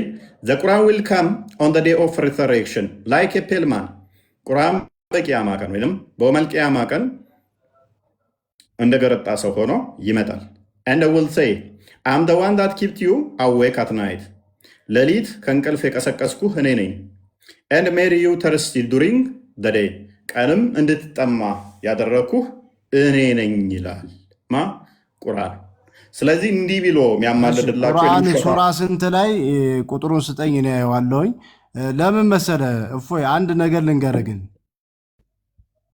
ዘ ቁርአን ዊል ካም ኦን ዴይ ኦፍ ሪዘሬክሽን ላይክ ኤ ፔልማን ቁርአን በቂያማ ቀን ወይም በወመል ቂያማ ቀን እንደገረጣ ሰው ሆኖ ይመጣል። and will say I'm the one that kept you awake at night ሌሊት ከእንቅልፍ የቀሰቀስኩህ እኔ ነኝ and made you thirsty during the day ቀንም እንድትጠማ ያደረኩህ እኔ ነኝ ይላል ማ ቁርአን። ስለዚህ እንዲህ ብሎ የሚያማልድላችሁ ቁርአን ሱራ ስንት ላይ ቁጥሩን ስጠኝ ነው ያዋለሁኝ። ለምን መሰለ እፎይ አንድ ነገር ልንገርህ ግን